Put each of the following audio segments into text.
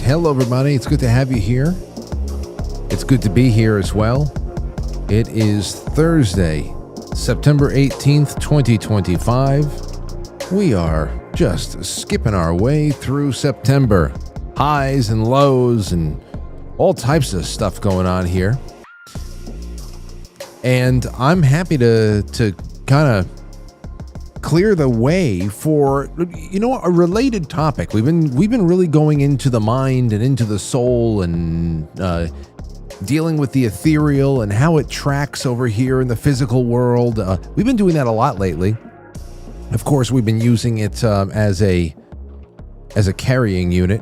Hello, everybody. It's good to have you here. It's good to be here as well. It is Thursday, September 18th, 2025. We are just skipping our way through September. Highs and lows and all types of stuff going on here. And I'm happy to kind of clear the way for, a related topic. We've been really going into the mind and into the soul and dealing with the ethereal and how it tracks over here in the physical world. We've been doing that a lot lately. Of course, we've been using it as a carrying unit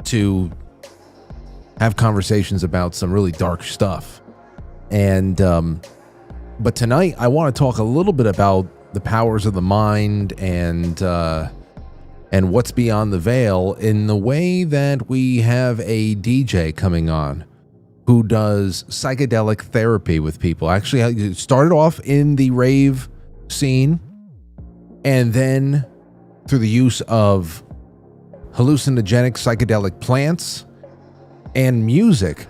to have conversations about some really dark stuff. And but tonight I want to talk a little bit about the powers of the mind and what's beyond the veil, in the way that we have a DJ coming on who does psychedelic therapy with people. Actually, it started off in the rave scene, and then through the use of hallucinogenic psychedelic plants and music,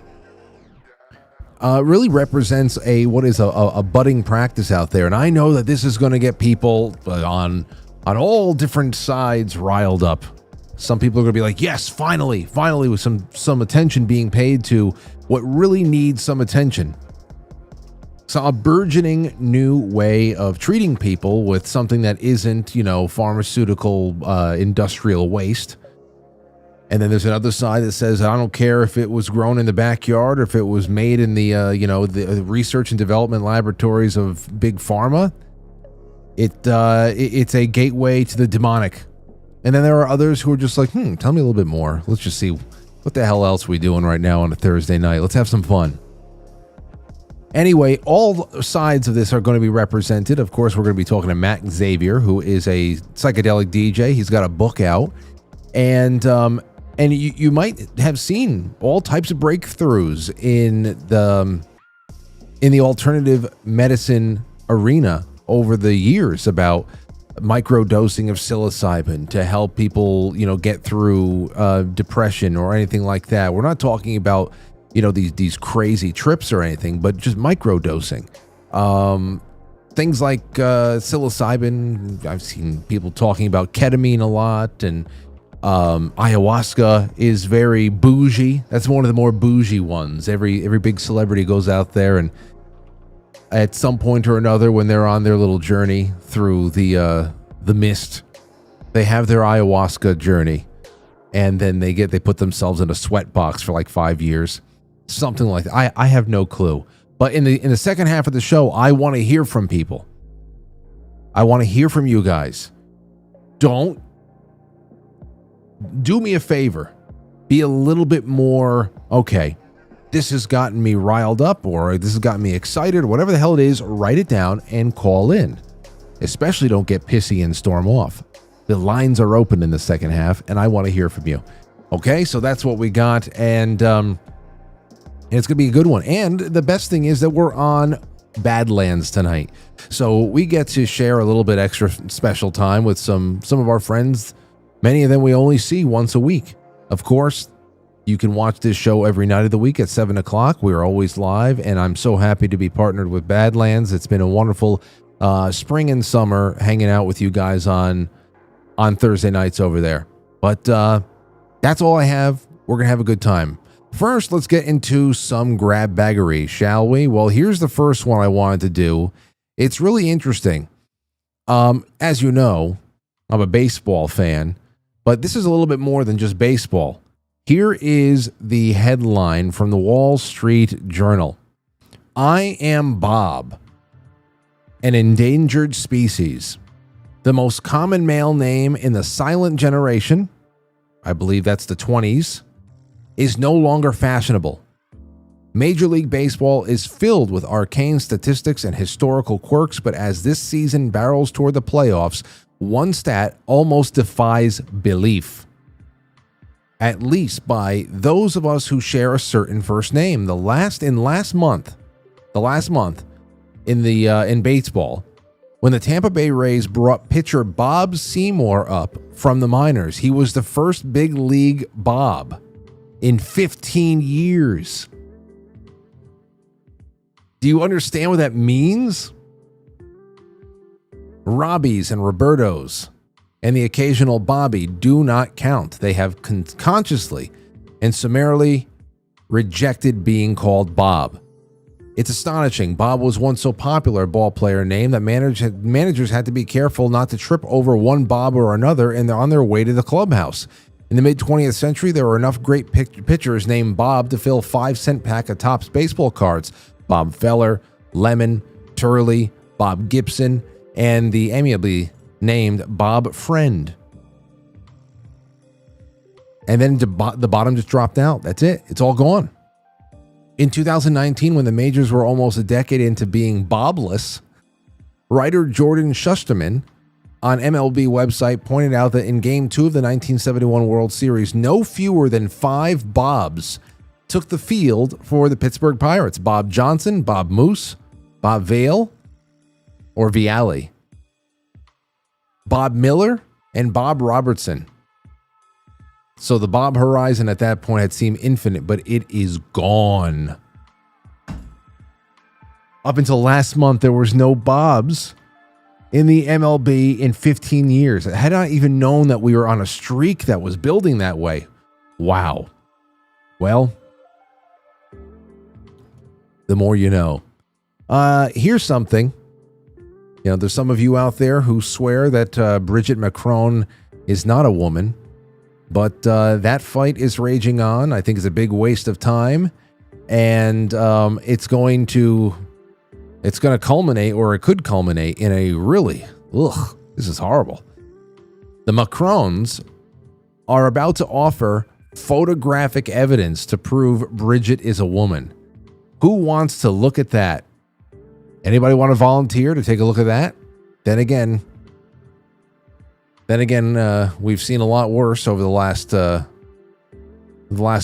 really represents what is a budding practice out there. And I know that this is going to get people on all different sides riled up. Some people are going to be like, yes, finally, with some attention being paid to what really needs some attention. So a burgeoning new way of treating people with something that isn't, pharmaceutical, industrial waste. And then there's another side that says, I don't care if it was grown in the backyard or if it was made in the research and development laboratories of big pharma. It's a gateway to the demonic. And then there are others who are just like, tell me a little bit more. Let's just see what the hell else are we doing right now on a Thursday night. Let's have some fun. Anyway, all sides of this are going to be represented. Of course, we're going to be talking to Matt Xavier, who is a psychedelic DJ. He's got a book out. And you might have seen all types of breakthroughs in the alternative medicine arena over the years about microdosing of psilocybin to help people, get through depression or anything like that. We're not talking about, these crazy trips or anything, but just microdosing. Things like psilocybin. I've seen people talking about ketamine a lot, and ayahuasca is very bougie. That's one of the more bougie ones. Every big celebrity goes out there, and at some point or another, when they're on their little journey through the mist, they have their ayahuasca journey, and then they put themselves in a sweat box for like 5 years, something like that. I have no clue. But in the second half of the show, I want to hear from people. I want to hear from you guys. Don't do me a favor. Be a little bit more, okay, this has gotten me riled up, or this has gotten me excited, or whatever the hell it is. Write it down and call in. Especially don't get pissy and storm off. The lines are open in the second half, and I want to hear from you. Okay, so that's what we got, and it's going to be a good one. And the best thing is that we're on Badlands tonight. So we get to share a little bit extra special time with some of our friends. Many of them we only see once a week. Of course, you can watch this show every night of the week at 7 o'clock. We're always live, and I'm so happy to be partnered with Badlands. It's been a wonderful spring and summer hanging out with you guys on Thursday nights over there. But that's all I have. We're going to have a good time. First, let's get into some grab baggery, shall we? Well, here's the first one I wanted to do. It's really interesting. As you know, I'm a baseball fan. But this is a little bit more than just baseball. Here is the headline from the Wall Street Journal. I am Bob, an endangered species. The most common male name in the silent generation, I believe that's the 20s, is no longer fashionable. Major League Baseball is filled with arcane statistics and historical quirks, but as this season barrels toward the playoffs, one stat almost defies belief. At least by those of us who share a certain first name. The last month in baseball, when the Tampa Bay Rays brought pitcher Bob Seymour up from the minors, he was the first big league Bob. in 15 years. Do you understand what that means? Robbies and Robertos and the occasional Bobby do not count. They have consciously and summarily rejected being called Bob. It's astonishing. Bob was once so popular a ball player name that managers had to be careful not to trip over one Bob or another and they're on their way to the clubhouse. In the mid-20th century, there were enough great pitchers named Bob to fill 5-cent pack of Topps baseball cards. Bob Feller, Lemon, Turley, Bob Gibson, and the amiably named Bob Friend. And then the bottom just dropped out. That's it. It's all gone. In 2019, when the majors were almost a decade into being Bobless, writer Jordan Shusterman on MLB website pointed out that in Game 2 of the 1971 World Series, no fewer than 5 Bobs took the field for the Pittsburgh Pirates. Bob Johnson, Bob Moose, Bob Vale, or Viale, Bob Miller, and Bob Robertson. So the Bob horizon at that point had seemed infinite, but it is gone. Up until last month, there was no Bobs in the MLB in 15 years. I had not even known that we were on a streak that was building that way. Wow. Well, the more you know. Here's something. You know, there's some of you out there who swear that Bridget Macron is not a woman, but that fight is raging on. I think it's a big waste of time, and it's going to culminate, or it could culminate, in a really, this is horrible. The Macrons are about to offer photographic evidence to prove Bridget is a woman. Who wants to look at that? Anybody want to volunteer to take a look at that? Then again, we've seen a lot worse over the last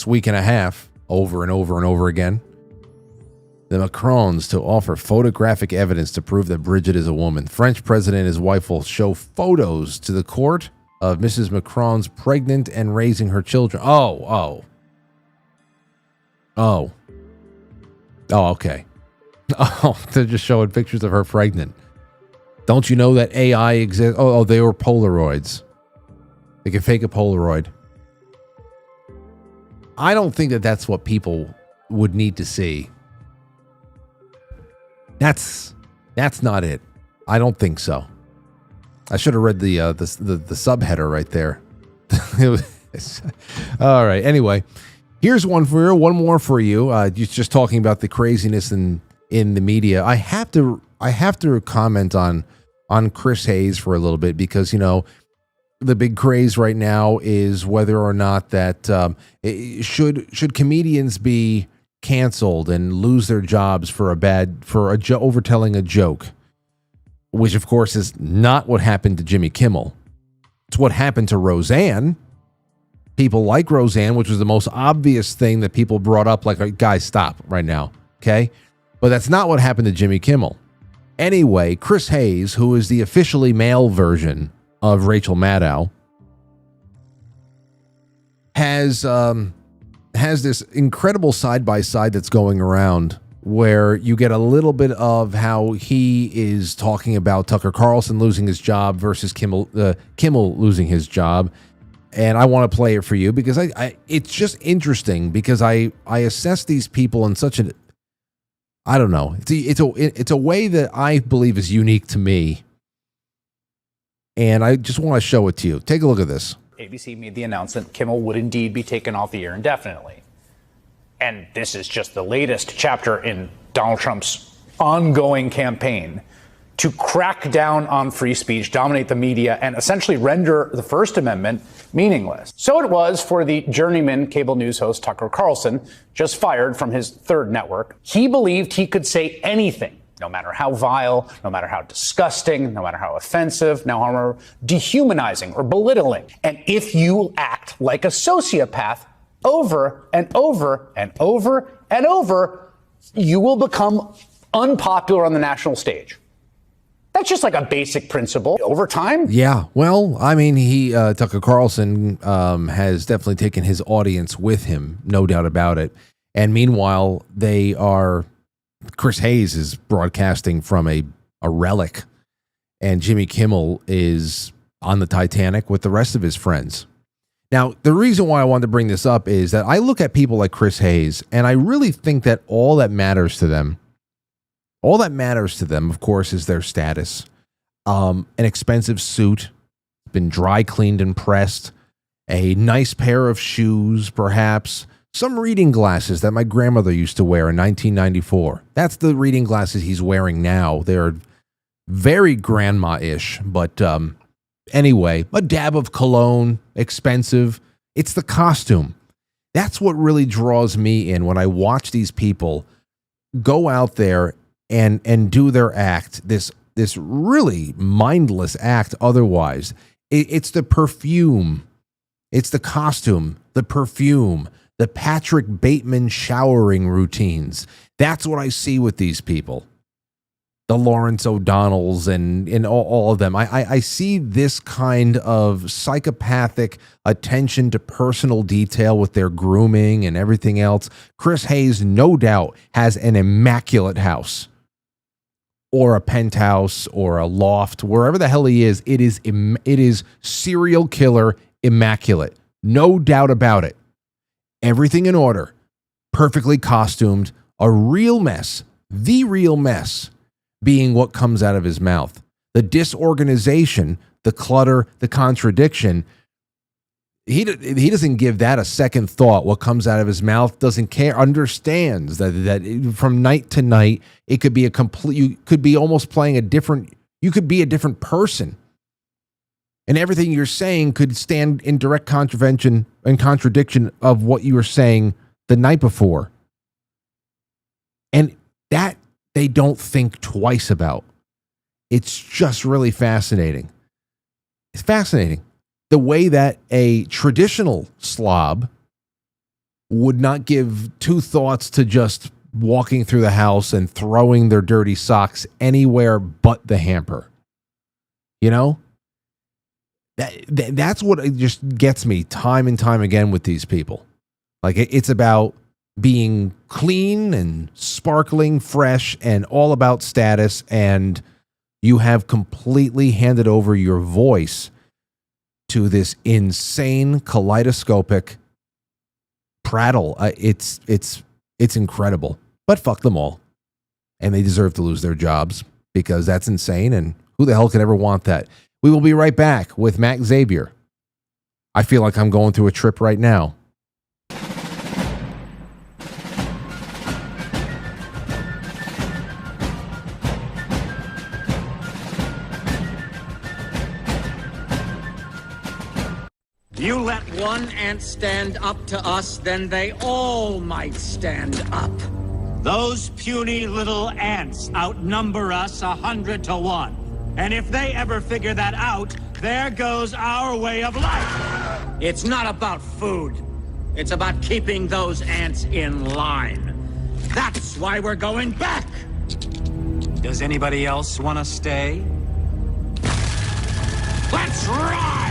week and a half, over and over and over again. The Macrons to offer photographic evidence to prove that Bridget is a woman. French president and his wife will show photos to the court of Mrs. Macron's pregnant and raising her children. Oh, okay. Oh, they're just showing pictures of her pregnant. Don't you know that AI exists? Oh, they were Polaroids. They can fake a Polaroid. I don't think that that's what people would need to see. That's not it. I don't think so. I should have read the subheader right there. All right. Anyway, here's one more for you. Just talking about the craziness in the media. I have to comment on Chris Hayes for a little bit, because the big craze right now is whether or not that should comedians be canceled and lose their jobs for overtelling a joke, which of course is not what happened to Jimmy Kimmel. It's what happened to Roseanne. People like Roseanne, which was the most obvious thing that people brought up, like, guys, stop right now, okay? But that's not what happened to Jimmy Kimmel. Anyway, Chris Hayes, who is the officially male version of Rachel Maddow, has this incredible side-by-side that's going around where you get a little bit of how he is talking about Tucker Carlson losing his job versus Kimmel losing his job. And I want to play it for you because it's just interesting, because I assess these people in such a, I don't know. It's a way that I believe is unique to me. And I just want to show it to you. Take a look at this. ABC made the announcement Kimmel would indeed be taken off the air indefinitely. And this is just the latest chapter in Donald Trump's ongoing campaign to crack down on free speech, dominate the media, and essentially render the First Amendment meaningless. So it was for the journeyman cable news host Tucker Carlson, just fired from his third network. He believed he could say anything, no matter how vile, no matter how disgusting, no matter how offensive, no matter how dehumanizing or belittling. And if you act like a sociopath over and over and over and over, you will become unpopular on the national stage. That's just like a basic principle over time. Yeah, well, I mean, Tucker Carlson has definitely taken his audience with him, no doubt about it. And meanwhile, Chris Hayes is broadcasting from a relic, and Jimmy Kimmel is on the Titanic with the rest of his friends. Now, the reason why I wanted to bring this up is that I look at people like Chris Hayes, and I really think that all that matters to them, of course, is their status. An expensive suit, been dry cleaned and pressed, a nice pair of shoes, perhaps, some reading glasses that my grandmother used to wear in 1994. That's the reading glasses he's wearing now. They're very grandma-ish, but anyway, a dab of cologne, expensive. It's the costume. That's what really draws me in when I watch these people go out there and do their act, this really mindless act otherwise. It's the perfume. It's the costume, the perfume, the Patrick Bateman showering routines. That's what I see with these people. The Lawrence O'Donnells and all of them. I see this kind of psychopathic attention to personal detail with their grooming and everything else. Chris Hayes, no doubt, has an immaculate house or a penthouse or a loft, wherever the hell he is. It is serial killer immaculate. No doubt about it. Everything in order, perfectly costumed, a real mess, the real mess being what comes out of his mouth. The disorganization, the clutter, the contradiction. He doesn't give that a second thought. What comes out of his mouth, doesn't care, understands that from night to night, it could be you could be almost playing you could be a different person. And everything you're saying could stand in direct contradiction of what you were saying the night before. And that they don't think twice about. It's just really fascinating. It's fascinating. The way that a traditional slob would not give two thoughts to just walking through the house and throwing their dirty socks anywhere but the hamper. You know? That's what just gets me time and time again with these people. Like, it's about being clean and sparkling, fresh, and all about status, and you have completely handed over your voice to this insane kaleidoscopic prattle. It's incredible, but fuck them all, and they deserve to lose their jobs because that's insane. And who the hell could ever want that? We will be right back with Matt Xavier. I feel like I'm going through a trip right now. You let one ant stand up to us, then they all might stand up. Those puny little ants outnumber us 100 to 1. And if they ever figure that out, there goes our way of life. It's not about food. It's about keeping those ants in line. That's why we're going back. Does anybody else want to stay? Let's ride!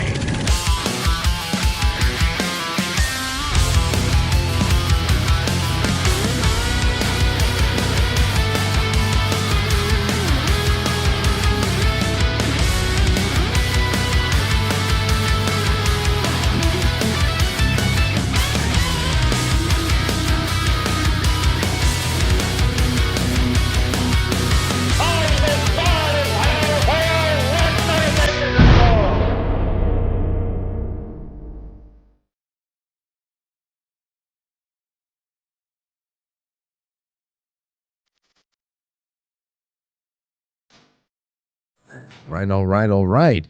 All right.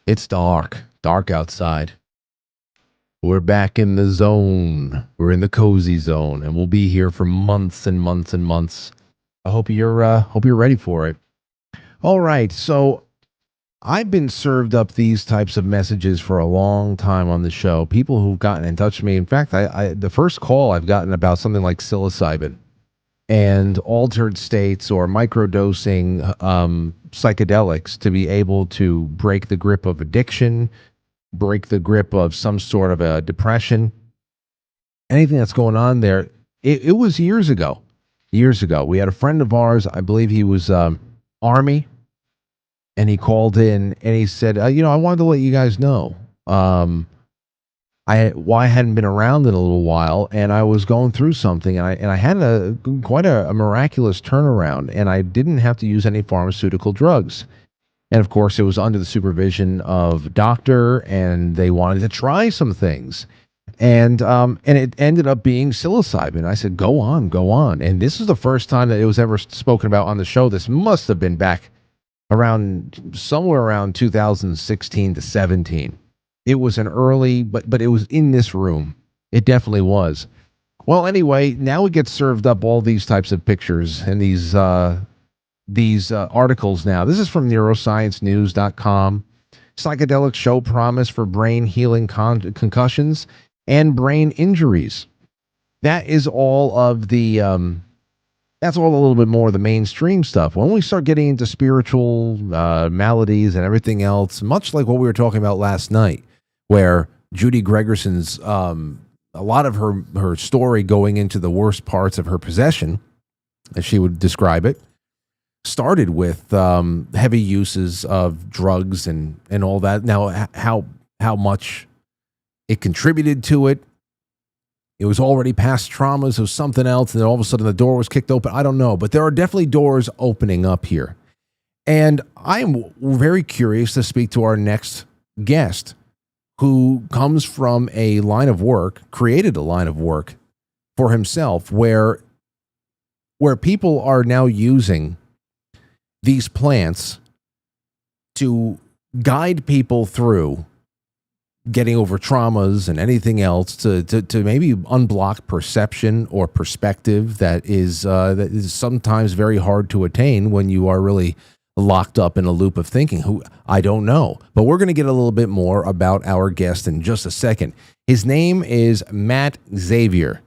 It's dark outside. We're back in the zone. We're in the cozy zone, and we'll be here for months and months and months. I hope you're ready for it. All right, so I've been served up these types of messages for a long time on the show. People who've gotten in touch with me. In fact, I the first call I've gotten about something like psilocybin. and altered states or microdosing psychedelics to be able to break the grip of addiction, break the grip of some sort of a depression, anything that's going on there. It was years ago. Years ago, we had a friend of ours. I believe he was Army, and he called in and he said, I wanted to let you guys know. I hadn't been around in a little while, and I was going through something, and I had quite a miraculous turnaround, and I didn't have to use any pharmaceutical drugs. And of course, it was under the supervision of a doctor, and they wanted to try some things. And it ended up being psilocybin. I said, go on, go on. And this is the first time that it was ever spoken about on the show. This must have been back somewhere around 2016 to 17. It was an early, but it was in this room. It definitely was. Well, anyway, now we get served up all these types of pictures and these articles now. This is from neurosciencenews.com. Psychedelics show promise for brain healing concussions and brain injuries. That is all of the that's all a little bit more of the mainstream stuff. When we start getting into spiritual maladies and everything else, much like what we were talking about last night, where Judy Gregerson's a lot of her story going into the worst parts of her possession, as she would describe it, started with heavy uses of drugs and all that. Now, how much it contributed to it, it was already past traumas or something else, and then all of a sudden the door was kicked open. I don't know, but there are definitely doors opening up here. And I am very curious to speak to our next guest, who comes from a line of work, created a line of work for himself, where people are now using these plants to guide people through getting over traumas and anything else to maybe unblock perception or perspective that is sometimes very hard to attain when you are really locked up in a loop of thinking. Who I don't know, but we're going to get a little bit more about our guest in just a second. His name is Matt Xavier,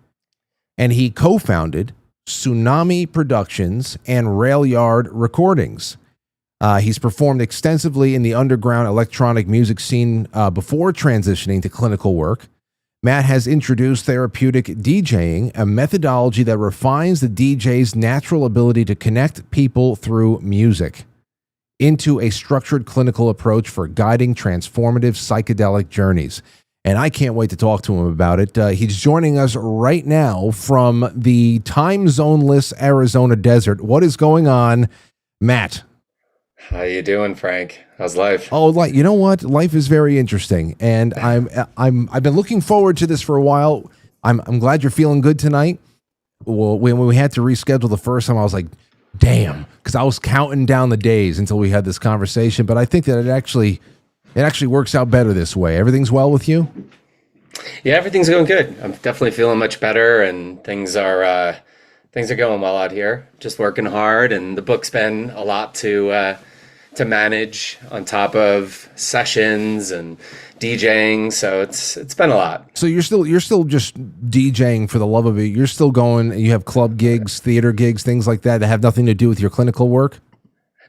and he co-founded Tsunami Productions and Rail Yard Recordings. He's performed extensively in the underground electronic music scene before transitioning to clinical work. Matt has introduced therapeutic DJing, a methodology that refines the DJ's natural ability to connect people through music, into a structured clinical approach for guiding transformative psychedelic journeys. And I can't wait to talk to him about it. He's joining us right now from the time zone-less Arizona desert. What is going on, Matt? How you doing, Frank? How's life? Oh, you know what? Life is very interesting, and I've been looking forward to this for a while. I'm glad you're feeling good tonight. Well, when we had to reschedule the first time, I was like, damn, because I was counting down the days until we had this conversation. But I think that it actually works out better this way. Everything's well with you? Yeah, everything's going good. I'm definitely feeling much better, and things are going well out here. Just working hard, and the book's been a lot to manage on top of sessions and DJing, so it's been a lot. So you're still just DJing for the love of it. You're still going. You have club gigs, theater gigs, things like that have nothing to do with your clinical work.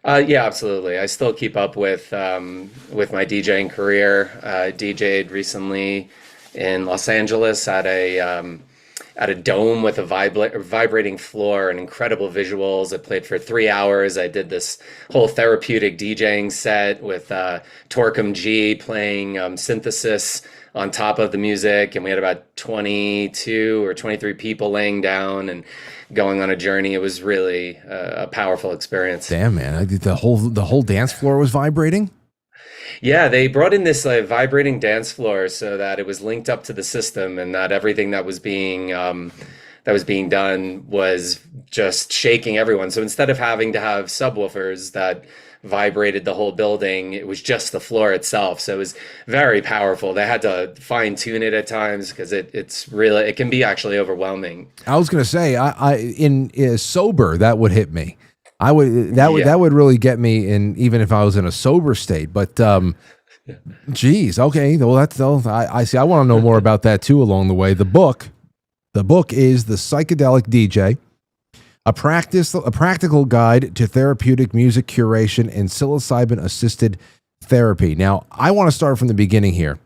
Yeah, absolutely. I still keep up with my DJing career. I DJ'd recently in Los Angeles at a dome with a vibrating floor and incredible visuals. I played for 3 hours. I did this whole therapeutic DJing set with Torcum G playing synthesis on top of the music. And we had about 22 or 23 people laying down and going on a journey. It was really a powerful experience. Damn, man. The whole dance floor was vibrating? Yeah, they brought in this vibrating dance floor so that it was linked up to the system, and that everything that was being done was just shaking everyone. So instead of having to have subwoofers that vibrated the whole building, it was just the floor itself. So it was very powerful. They had to fine tune it at times because it can be actually overwhelming. I was going to say, in sober, that would hit me. That would really get me in, even if I was in a sober state. But geez, okay. Well, I see. I want to know more about that too along the way. The book is The Psychedelic DJ. a practical guide to therapeutic music curation and psilocybin assisted therapy. Now, I want to start from the beginning here.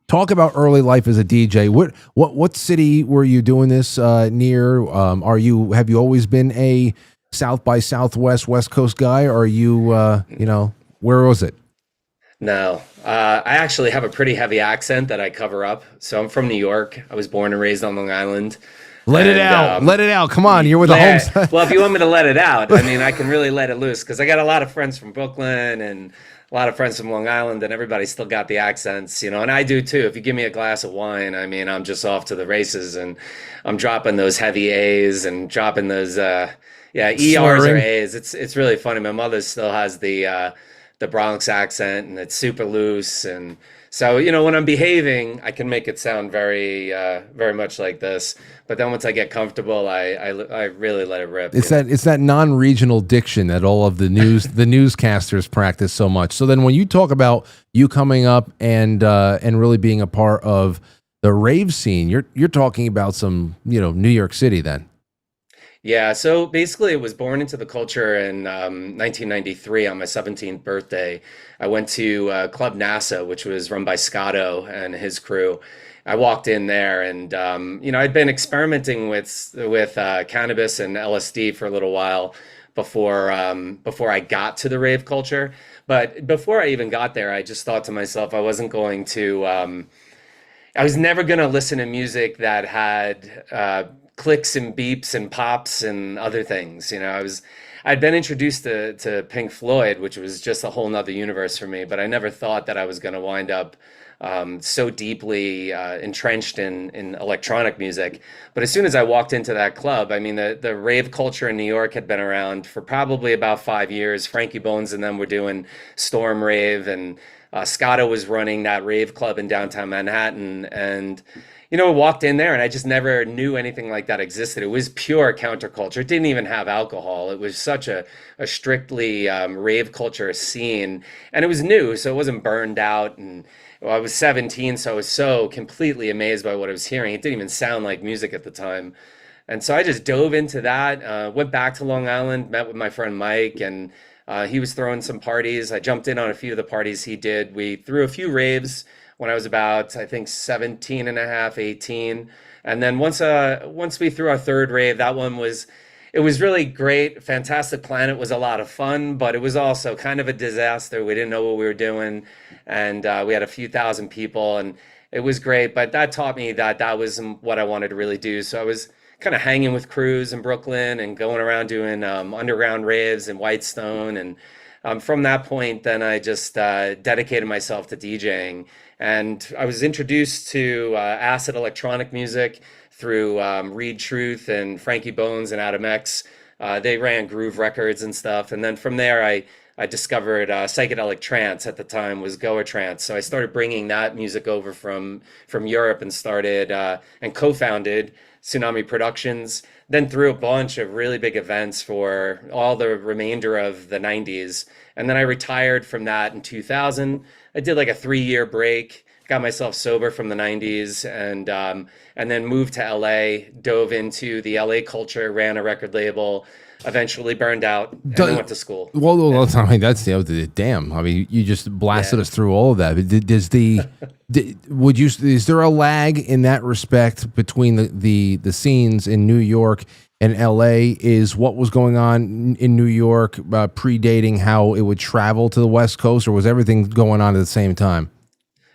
Talk about early life as a DJ. What city were you doing this near? Have you always been a South by Southwest West Coast guy? Or are you where was it? No, I actually have a pretty heavy accent that I cover up. So I'm from New York. I was born and raised on Long Island. Let it out. Come on, you're with the homes. Well, if you want me to let it out, I mean, I can really let it loose because I got a lot of friends from Brooklyn and a lot of friends from Long Island, and everybody still got the accents, and I do too. If you give me a glass of wine, I mean, I'm just off to the races, and I'm dropping those heavy A's and dropping those, ERs or A's. It's really funny. My mother still has the Bronx accent, and it's super loose, and so when I'm behaving, I can make it sound very, very much like this. But then once I get comfortable, I really let it rip. It's that non-regional diction that all of the newscasters practice so much. So then, when you talk about you coming up and really being a part of the rave scene, you're talking about some New York City then. Yeah, so basically it was born into the culture in 1993 on my 17th birthday. I went to Club NASA, which was run by Scotto and his crew. I walked in there and, I'd been experimenting with cannabis and LSD for a little while before I got to the rave culture. But before I even got there, I just thought to myself, I was never going to listen to music that had clicks and beeps and pops and other things. I'd been introduced to Pink Floyd, which was just a whole nother universe for me, but I never thought that I was going to wind up so deeply entrenched in electronic music. But as soon as I walked into that club, I mean, the rave culture in New York had been around for probably about 5 years. Frankie Bones and them were doing Storm Rave, and Scotto was running that rave club in downtown Manhattan. And I walked in there and I just never knew anything like that existed. It was pure counterculture. It didn't even have alcohol. It was such a strictly rave culture scene. And it was new, so it wasn't burned out. And I was 17, so I was so completely amazed by what I was hearing. It didn't even sound like music at the time. And so I just dove into that, went back to Long Island, met with my friend Mike, and he was throwing some parties. I jumped in on a few of the parties he did. We threw a few raves when I was about, I think, 17 and a half, 18. And then once we threw our third rave, it was really great. Fantastic Planet was a lot of fun, but it was also kind of a disaster. We didn't know what we were doing. And we had a few thousand people, and it was great. But that taught me that was what I wanted to really do. So I was kind of hanging with crews in Brooklyn and going around doing underground raves in Whitestone. And from that point, then I just dedicated myself to DJing. And I was introduced to acid electronic music through Reed Truth and Frankie Bones and Adam X. They ran Groove Records and stuff. And then from there, I discovered psychedelic trance. At the time was Goa trance. So I started bringing that music over from Europe and started and co-founded Tsunami Productions. Then threw a bunch of really big events for all the remainder of the 90s. And then I retired from that in 2000. I did like a 3-year break, got myself sober from the 90s, and then moved to LA, dove into the LA culture, ran a record label, eventually burned out, and then went to school. Well, I mean, that's damn. I mean, you just blasted us through all of that. Is there a lag in that respect between the scenes in New York and LA? Is what was going on in New York predating how it would travel to the West Coast, or was everything going on at the same time?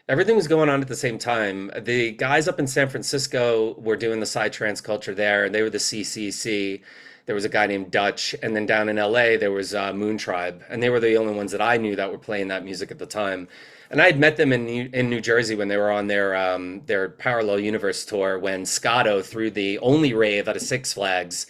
Everything was going on at the same time. The guys up in San Francisco were doing the psytrance culture there, and they were the CCC. There was a guy named Dutch, and then down in LA there was Moon Tribe, and they were the only ones that I knew that were playing that music at the time. And I had met them in New Jersey when they were on their Parallel Universe tour when Scotto threw the only rave out of Six Flags,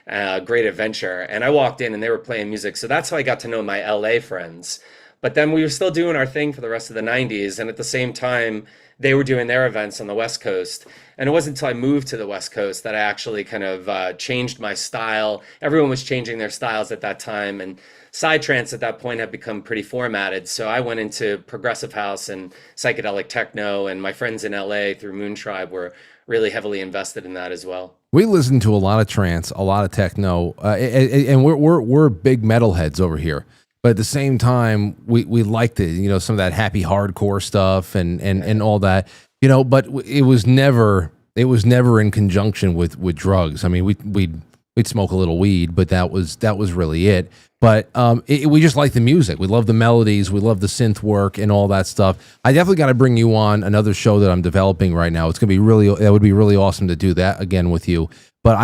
Great Adventure, and I walked in and they were playing music. So that's how I got to know my LA friends. But then we were still doing our thing for the rest of the 90s, and at the same time they were doing their events on the West Coast. And it wasn't until I moved to the West Coast that I actually kind of changed my style. Everyone was changing their styles at that time, and psytrance at that point had become pretty formatted. So I went into progressive house and psychedelic techno, and my friends in LA through Moon Tribe were really heavily invested in that as well. We listen to a lot of trance, a lot of techno, and we're big metalheads over here. But at the same time, we liked it, some of that happy hardcore stuff and all that, But it was never in conjunction with drugs. I mean, we'd smoke a little weed, but that was really it. But we just like the music. We love the melodies. We love the synth work and all that stuff. I definitely got to bring you on another show that I'm developing right now. It's gonna be that would be really awesome to do that again with you. But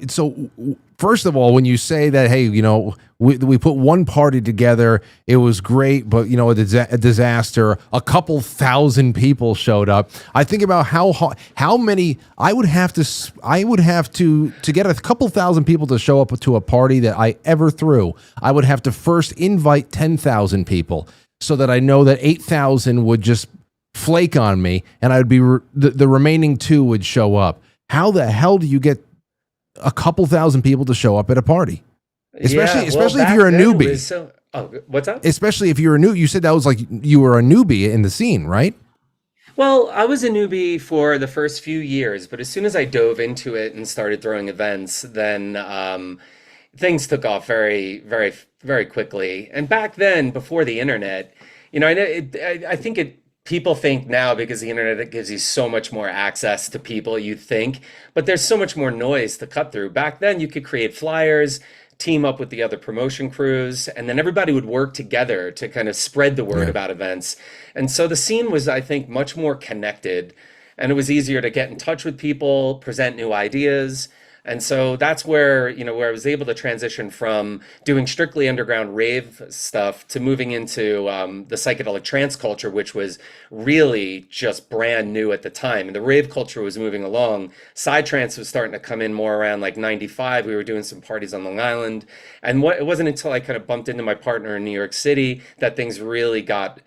so first of all, when you say that, hey, we put one party together, it was great, but a disaster. A couple thousand people showed up. I think about how many I would have to get a couple thousand people to show up to a party that I ever threw. I would have to first invite 10,000 people so that I know that 8,000 would just flake on me, and I'd be the remaining 2 would show up. How the hell do you get a couple thousand people to show up at a party? Especially if you're a newbie. What's that? Especially if you're a new. You said that was like you were a newbie in the scene, right? Well, I was a newbie for the first few years, but as soon as I dove into it and started throwing events, then things took off very, very, very quickly. And back then, before the internet, I think people think now because the internet it gives you so much more access to people, you think, but there's so much more noise to cut through. Back then, you could create flyers, team up with the other promotion crews, and then everybody would work together to kind of spread the word about events. And so the scene was, I think, much more connected, and it was easier to get in touch with people, present new ideas. And so that's where I was able to transition from doing strictly underground rave stuff to moving into the psychedelic trance culture, which was really just brand new at the time. And the rave culture was moving along. Psytrance was starting to come in more around like 95. We were doing some parties on Long Island. And it wasn't until I kind of bumped into my partner in New York City that things really got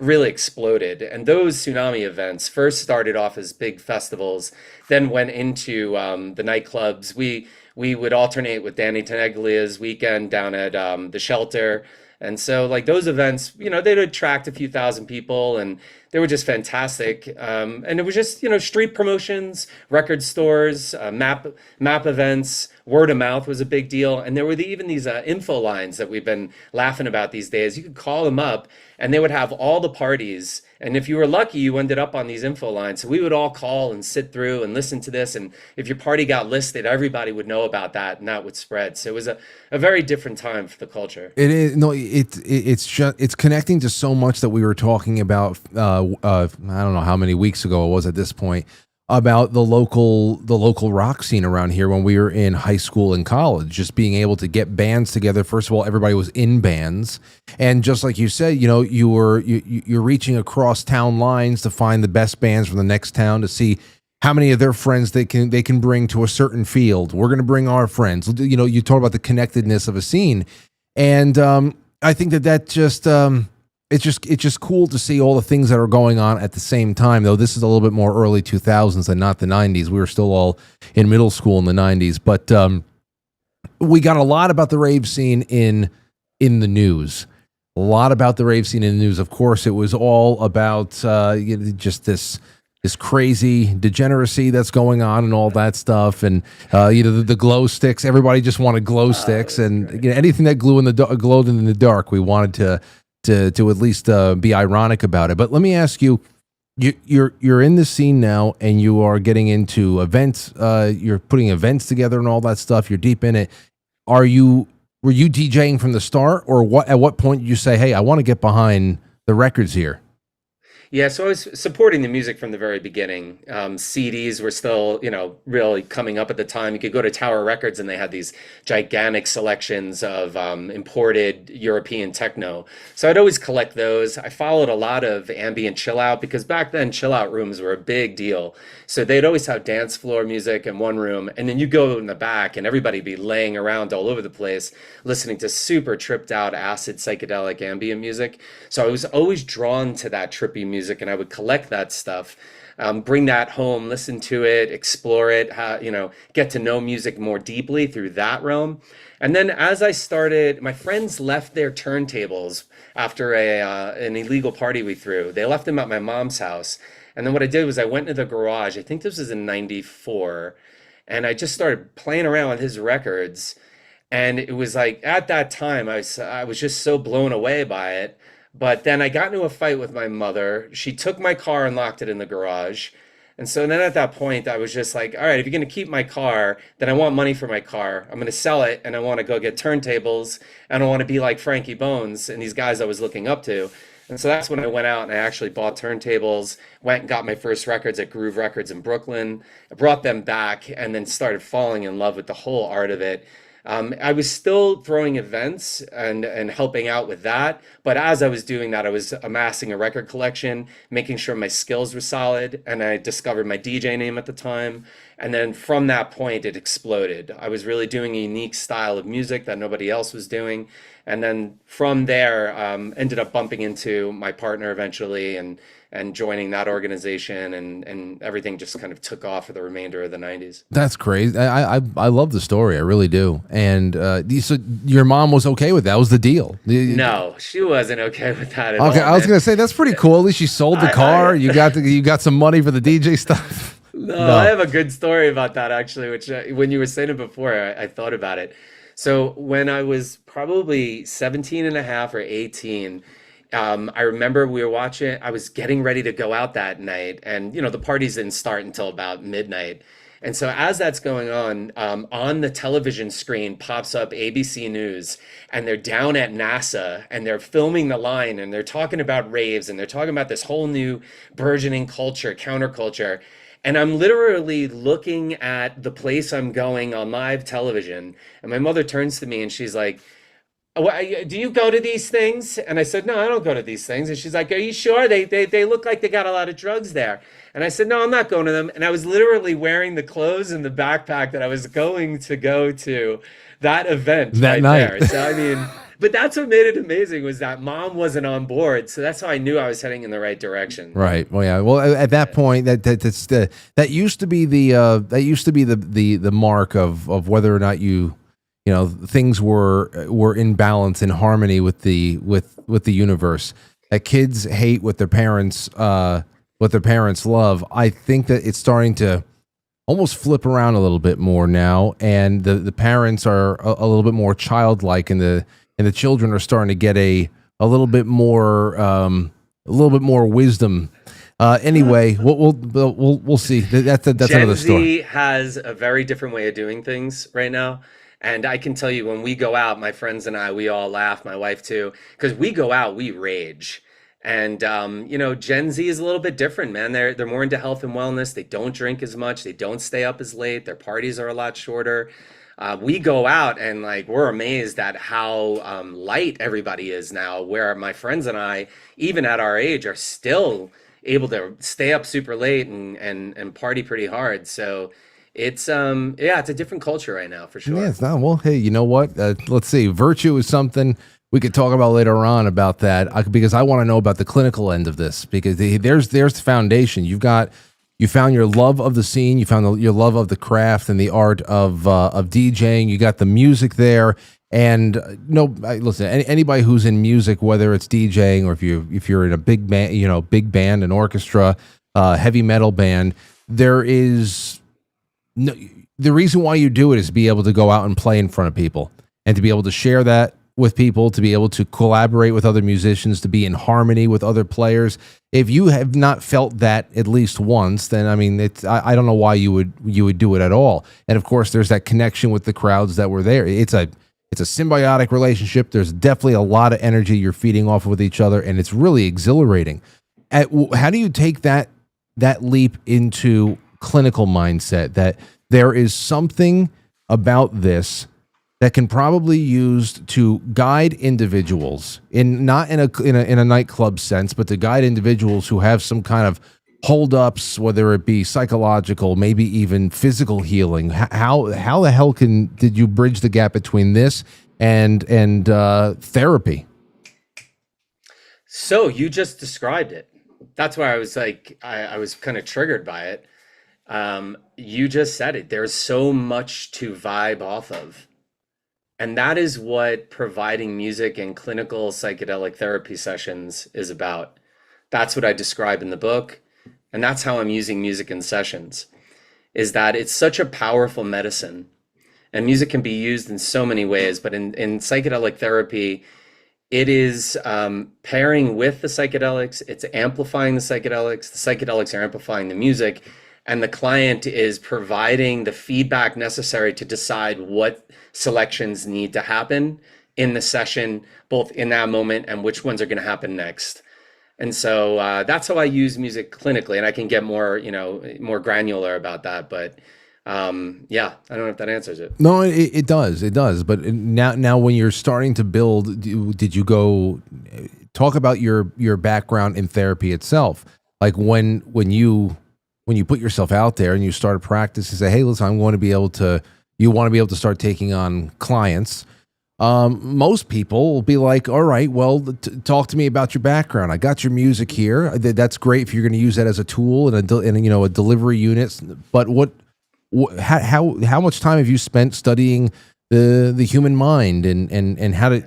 really exploded. And those tsunami events first started off as big festivals, then went into the nightclubs. We would alternate with Danny Teneglia's weekend down at the Shelter. And so like those events, they'd attract a few thousand people, and they were just fantastic. And it was just, street promotions, record stores, map events, word of mouth was a big deal. And there were even these info lines that we've been laughing about these days. You could call them up and they would have all the parties. And if you were lucky, you ended up on these info lines. So we would all call and sit through and listen to this. And if your party got listed, everybody would know about that, and that would spread. So it was a very different time for the culture. It is. No, it's connecting to so much that we were talking about. I don't know how many weeks ago it was at this point, about the local rock scene around here when we were in high school and college, just being able to get bands together. First of all, everybody was in bands, and just like you said, you're reaching across town lines to find the best bands from the next town to see how many of their friends they can bring to a certain field. We're going to bring our friends. You talk about the connectedness of a scene, and I think that just. It's just cool to see all the things that are going on at the same time, though this is a little bit more early 2000s and not the 90s. We were still all in middle school in the 90s. But we got a lot about the rave scene in the news. A lot about the rave scene in the news. Of course, it was all about just this crazy degeneracy that's going on and all that stuff. And, the glow sticks. Everybody just wanted glow sticks. And anything that glowed in the dark, we wanted to at least be ironic about it. But let me ask you, you're in the scene now, and you are getting into events. You're putting events together and all that stuff. You're deep in it. Were you DJing from the start, or what? At what point did you say, "Hey, I want to get behind the records here"? Yeah, so I was supporting the music from the very beginning. CDs were still, really coming up at the time. You could go to Tower Records and they had these gigantic selections of imported European techno. So I'd always collect those. I followed a lot of ambient chill out because back then chill out rooms were a big deal. So they'd always have dance floor music in one room, and then you go in the back and everybody'd be laying around all over the place listening to super tripped out acid psychedelic ambient music. So I was always drawn to that trippy music, and I would collect that stuff. bring that home, listen to it, explore it, get to know music more deeply through that realm. And then as I started, my friends left their turntables after an illegal party we threw. They left them at my mom's house. And then what I did was I went into the garage. I think this was in 94. And I just started playing around with his records. And it was like, at that time, I was just so blown away by it. But then I got into a fight with my mother. She took my car and locked it in the garage. And so then at that point, I was just like, all right, if you're going to keep my car, then I want money for my car. I'm going to sell it, and I want to go get turntables. And I want to be like Frankie Bones and these guys I was looking up to. And so that's when I went out and I actually bought turntables, went and got my first records at Groove Records in Brooklyn. I brought them back and then started falling in love with the whole art of it. I was still throwing events and helping out with that. But as I was doing that, I was amassing a record collection, making sure my skills were solid. And I discovered my DJ name at the time. And then from that point, it exploded. I was really doing a unique style of music that nobody else was doing. And then from there, ended up bumping into my partner eventually and joining that organization, and everything just kind of took off for the remainder of the 90s. That's crazy. I love the story. I really do. And so your mom was okay with that? Was the deal? No, she wasn't okay with that at all. Okay, I was gonna say that's pretty cool. At least she sold the car. You got some money for the DJ stuff. No, I have a good story about that actually, which when you were saying it before, I thought about it. So when I was probably 17 and a half or 18, I remember I was getting ready to go out that night, and the parties didn't start until about midnight. And so as that's going on the television screen pops up ABC News, and they're down at NASA and they're filming the line, and they're talking about raves, and they're talking about this whole new burgeoning culture, counterculture. And I'm literally looking at the place I'm going on live television. And my mother turns to me and she's like, do you go to these things? And I said, no, I don't go to these things. And she's like, are you sure? They look like they got a lot of drugs there. And I said, no, I'm not going to them. And I was literally wearing the clothes and the backpack that I was going to go to that event that night. There. So, I mean, but that's what made it amazing, was that mom wasn't on board. So that's how I knew I was heading in the right direction. Right. Well, yeah. Well, at that point, that used to be the mark of whether or not things were in balance, in harmony with the universe. That kids hate what their parents love. I think that it's starting to almost flip around a little bit more now, and the parents are a little bit more childlike, and the children are starting to get a little bit more wisdom. Anyway, we'll see. That's another story. Gen Z has a very different way of doing things right now. And I can tell you, when we go out, my friends and I, we all laugh, my wife too, because we go out, we rage. And, Gen Z is a little bit different, man. They're more into health and wellness. They don't drink as much. They don't stay up as late. Their parties are a lot shorter. We go out and we're amazed at how light everybody is now, where my friends and I, even at our age, are still able to stay up super late and party pretty hard. So it's it's a different culture right now, for sure. Yeah, it's not. Well, hey, you know what? Let's see. Virtue is something we could talk about later on about that, because I want to know about the clinical end of this, because there's the foundation. You found your love of the scene, you found your love of the craft and the art of DJing. You got the music there, and listen. Anybody who's in music, whether it's DJing or if you're in a big band, an orchestra, heavy metal band, there is the reason why you do it is to be able to go out and play in front of people, and to be able to share that with people, to be able to collaborate with other musicians, to be in harmony with other players. If you have not felt that at least once, then I don't know why you would do it at all. And of course, there's that connection with the crowds that were there. It's a symbiotic relationship. There's definitely a lot of energy you're feeding off with each other, and it's really exhilarating. How do you take that leap into clinical mindset, that there is something about this that can probably be used to guide individuals, not in a nightclub sense, but to guide individuals who have some kind of holdups, whether it be psychological, maybe even physical healing? How the hell did you bridge the gap between this and therapy? So you just described it. that's why I was like, I was kind of triggered by it. You just said it. There's so much to vibe off of. And that is what providing music and clinical psychedelic therapy sessions is about. That's what I describe in the book. And that's how I'm using music in sessions, is that it's such a powerful medicine. And music can be used in so many ways, but in psychedelic therapy, it is pairing with the psychedelics, it's amplifying the psychedelics are amplifying the music, and the client is providing the feedback necessary to decide what selections need to happen in the session, both in that moment and which ones are going to happen next. And so that's how I use music clinically, and I can get more, more granular about that. But yeah, I don't know if that answers it. No, it does. It does. But now when you're starting to build, did you go talk about your background in therapy itself? Like when you put yourself out there and you start practice and say, hey, listen, you want to be able to start taking on clients. Most people will be like, all right, well, talk to me about your background. I got your music here. That's great if you're going to use that as a tool and a delivery unit. But how much time have you spent studying the human mind and how to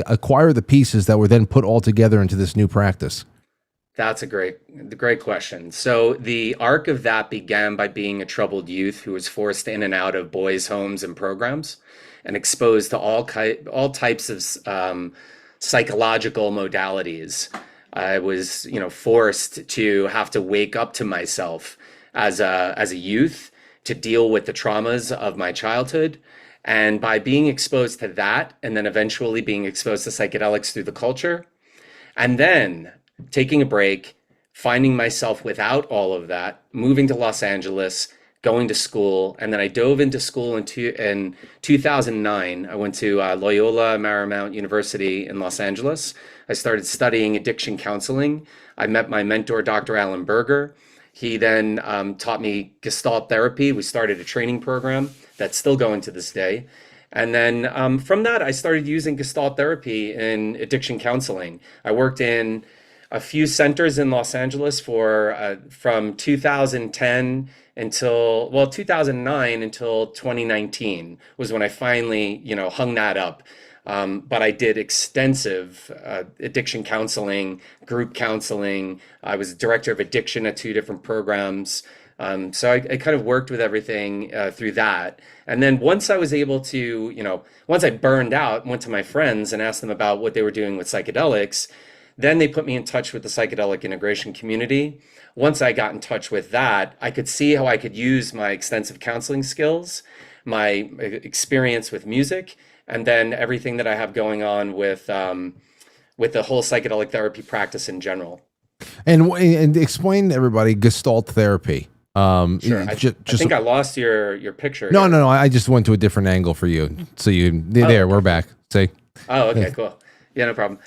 acquire the pieces that were then put all together into this new practice? That's a great question. So the arc of that began by being a troubled youth who was forced in and out of boys' homes and programs and exposed to all types of psychological modalities. I was, forced to have to wake up to myself as a youth to deal with the traumas of my childhood. And by being exposed to that, and then eventually being exposed to psychedelics through the culture, and then taking a break, finding myself without all of that, moving to Los Angeles, going to school, and then I dove into school in 2009. I went to Loyola Marymount University in Los Angeles. I started studying addiction counseling. I met my mentor, Dr. Alan Berger. He then taught me Gestalt therapy. We started a training program that's still going to this day. And then from that, I started using Gestalt therapy in addiction counseling. I worked in a few centers in Los Angeles from 2010 until 2009 until 2019 was when I finally, hung that up. But I did extensive addiction counseling, group counseling. I was director of addiction at 2 different programs. So I kind of worked with everything through that. And then once I was able to, once I burned out, went to my friends and asked them about what they were doing with psychedelics, then they put me in touch with the psychedelic integration community. Once I got in touch with that, I could see how I could use my extensive counseling skills, my experience with music, and then everything that I have going on with the whole psychedelic therapy practice in general. And explain to everybody Gestalt therapy. Sure. I think I lost your picture. No. I just went to a different angle for you. So we're back. See? Oh, okay, cool. Yeah, no problem.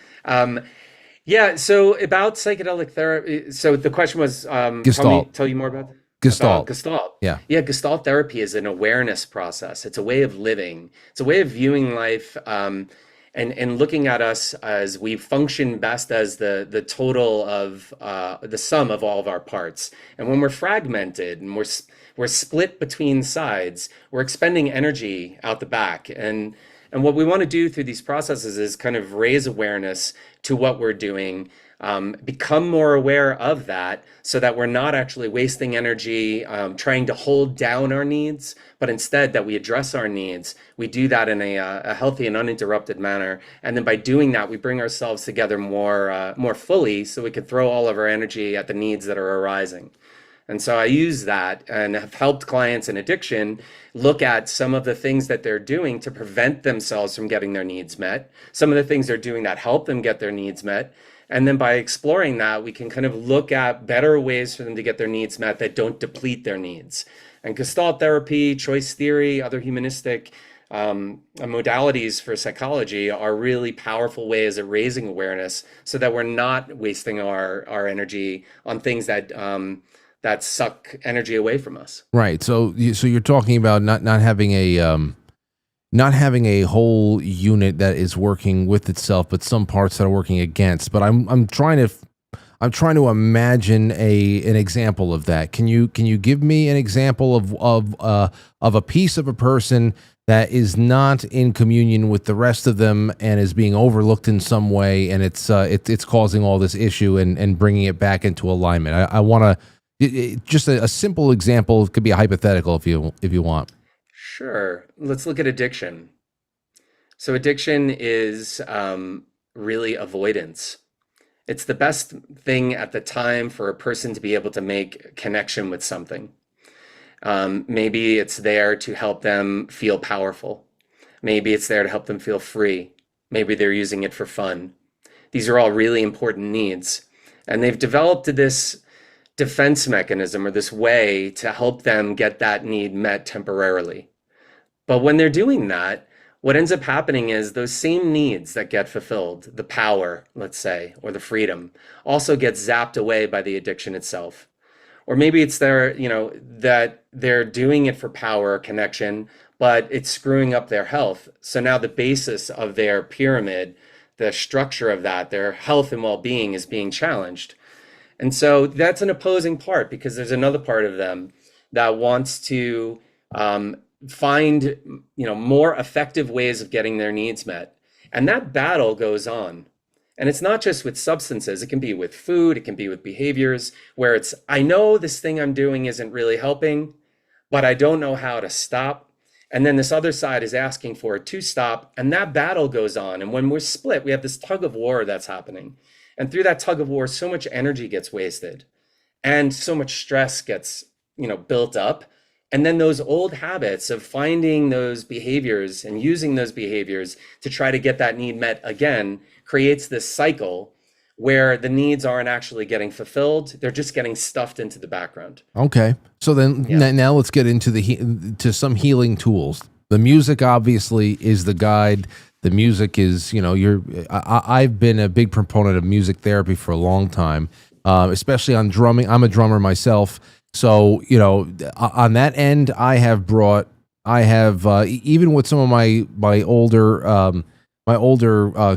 Yeah, so about psychedelic therapy. So the question was, tell you more about that. Gestalt. Gestalt. Yeah. Yeah, Gestalt therapy is an awareness process. It's a way of living. It's a way of viewing life and looking at us as we function best as the total of the sum of all of our parts. And when we're fragmented and we're split between sides, we're expending energy out the back. And what we want to do through these processes is kind of raise awareness to what we're doing, become more aware of that so that we're not actually wasting energy trying to hold down our needs, but instead that we address our needs. We do that in a healthy and uninterrupted manner. And then by doing that, we bring ourselves together more fully so we can throw all of our energy at the needs that are arising. And so I use that and have helped clients in addiction look at some of the things that they're doing to prevent themselves from getting their needs met, some of the things they're doing that help them get their needs met. And then by exploring that, we can kind of look at better ways for them to get their needs met that don't deplete their needs. And Gestalt therapy, choice theory, other humanistic modalities for psychology are really powerful ways of raising awareness so that we're not wasting our energy on things that suck energy away from us. Right. So you're talking about not having a whole unit that is working with itself, but some parts that are working against. But I'm trying to I'm trying to imagine an example of that. Can you give me an example of a piece of a person that is not in communion with the rest of them and is being overlooked in some way, and it's causing all this issue and bringing it back into alignment? I want to just a simple example. It could be a hypothetical if you want. Sure. Let's look at addiction. So addiction is really avoidance. It's the best thing at the time for a person to be able to make connection with something. Maybe it's there to help them feel powerful. Maybe it's there to help them feel free. Maybe they're using it for fun. These are all really important needs. And they've developed this defense mechanism or this way to help them get that need met temporarily. But when they're doing that, what ends up happening is those same needs that get fulfilled, the power, let's say, or the freedom, also gets zapped away by the addiction itself. Or maybe it's that they're doing it for power or connection, but it's screwing up their health. So now the basis of their pyramid, the structure of that, their health and well-being is being challenged. And so that's an opposing part, because there's another part of them that wants to find more effective ways of getting their needs met. And that battle goes on. And it's not just with substances. It can be with food. It can be with behaviors where it's, I know this thing I'm doing isn't really helping, but I don't know how to stop. And then this other side is asking for it to stop. And that battle goes on. And when we're split, we have this tug of war that's happening. And through that tug of war, so much energy gets wasted and so much stress gets, built up. And then those old habits of finding those behaviors and using those behaviors to try to get that need met again creates this cycle where the needs aren't actually getting fulfilled. They're just getting stuffed into the background. Okay. So then now let's get into to some healing tools. The music obviously is the guide. The music is, I've been a big proponent of music therapy for a long time, especially on drumming. I'm a drummer myself. So, on that end, I have even with some of my older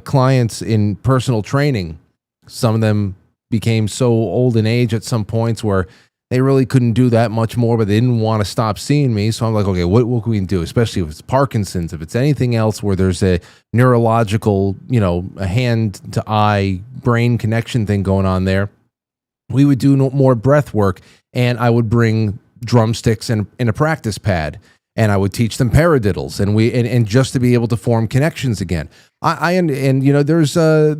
clients in personal training, some of them became so old in age at some points where they really couldn't do that much more, but they didn't want to stop seeing me. So I'm like, okay, what can we do? Especially if it's Parkinson's, if it's anything else where there's a neurological, a hand to eye brain connection thing going on there. We would do more breath work, and I would bring drumsticks and a practice pad, and I would teach them paradiddles, and just to be able to form connections again. There's a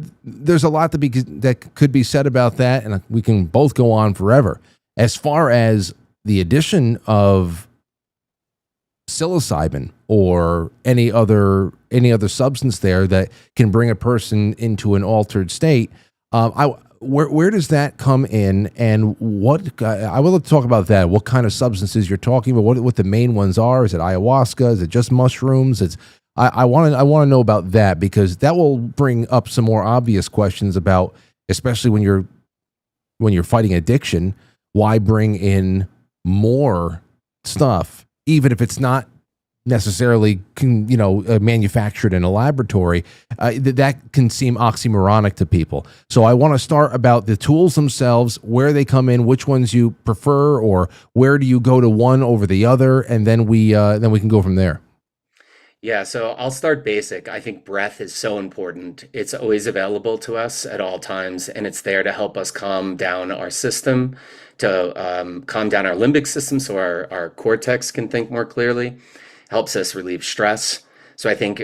lot that could be said about that, and we can both go on forever. As far as the addition of psilocybin or any other substance there that can bring a person into an altered state, where does that come in, and what I will talk about that? What kind of substances you're talking about? What the main ones are? Is it ayahuasca? Is it just mushrooms? I want to know about that, because that will bring up some more obvious questions about, especially when you're fighting addiction. Why bring in more stuff, even if it's not necessarily manufactured in a laboratory? That can seem oxymoronic to people. So I want to start about the tools themselves, where they come in, which ones you prefer, or where do you go to one over the other, and then we can go from there. Yeah, so I'll start basic. I think breath is so important. It's always available to us at all times, and it's there to help us calm down our system, to calm down our limbic system so our cortex can think more clearly, helps us relieve stress. So I think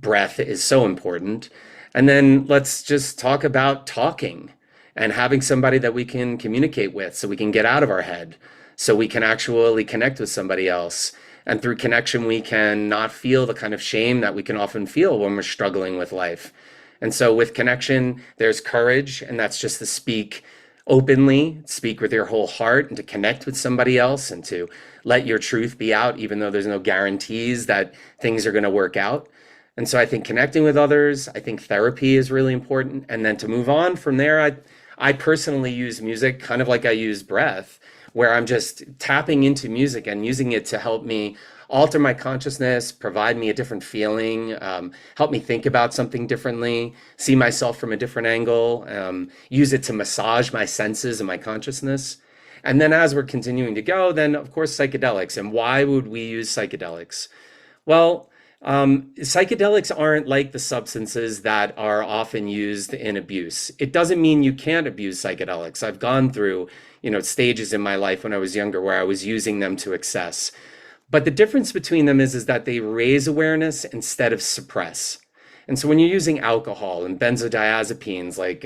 breath is so important. And then let's just talk about talking and having somebody that we can communicate with so we can get out of our head, so we can actually connect with somebody else. And through connection, we can not feel the kind of shame that we can often feel when we're struggling with life. And so with connection, there's courage, and that's just to speak openly, speak with your whole heart, and to connect with somebody else, and to let your truth be out, even though there's no guarantees that things are going to work out. And so I think connecting with others, I think therapy is really important. And then to move on from there, I personally use music kind of like I use breath, where I'm just tapping into music and using it to help me alter my consciousness, provide me a different feeling, help me think about something differently, see myself from a different angle, use it to massage my senses and my consciousness. And then as we're continuing to go, then of course psychedelics. And why would we use psychedelics? Well, psychedelics aren't like the substances that are often used in abuse. It doesn't mean you can't abuse psychedelics. I've gone through, stages in my life when I was younger where I was using them to excess. But the difference between them is that they raise awareness instead of suppress. And so when you're using alcohol and benzodiazepines like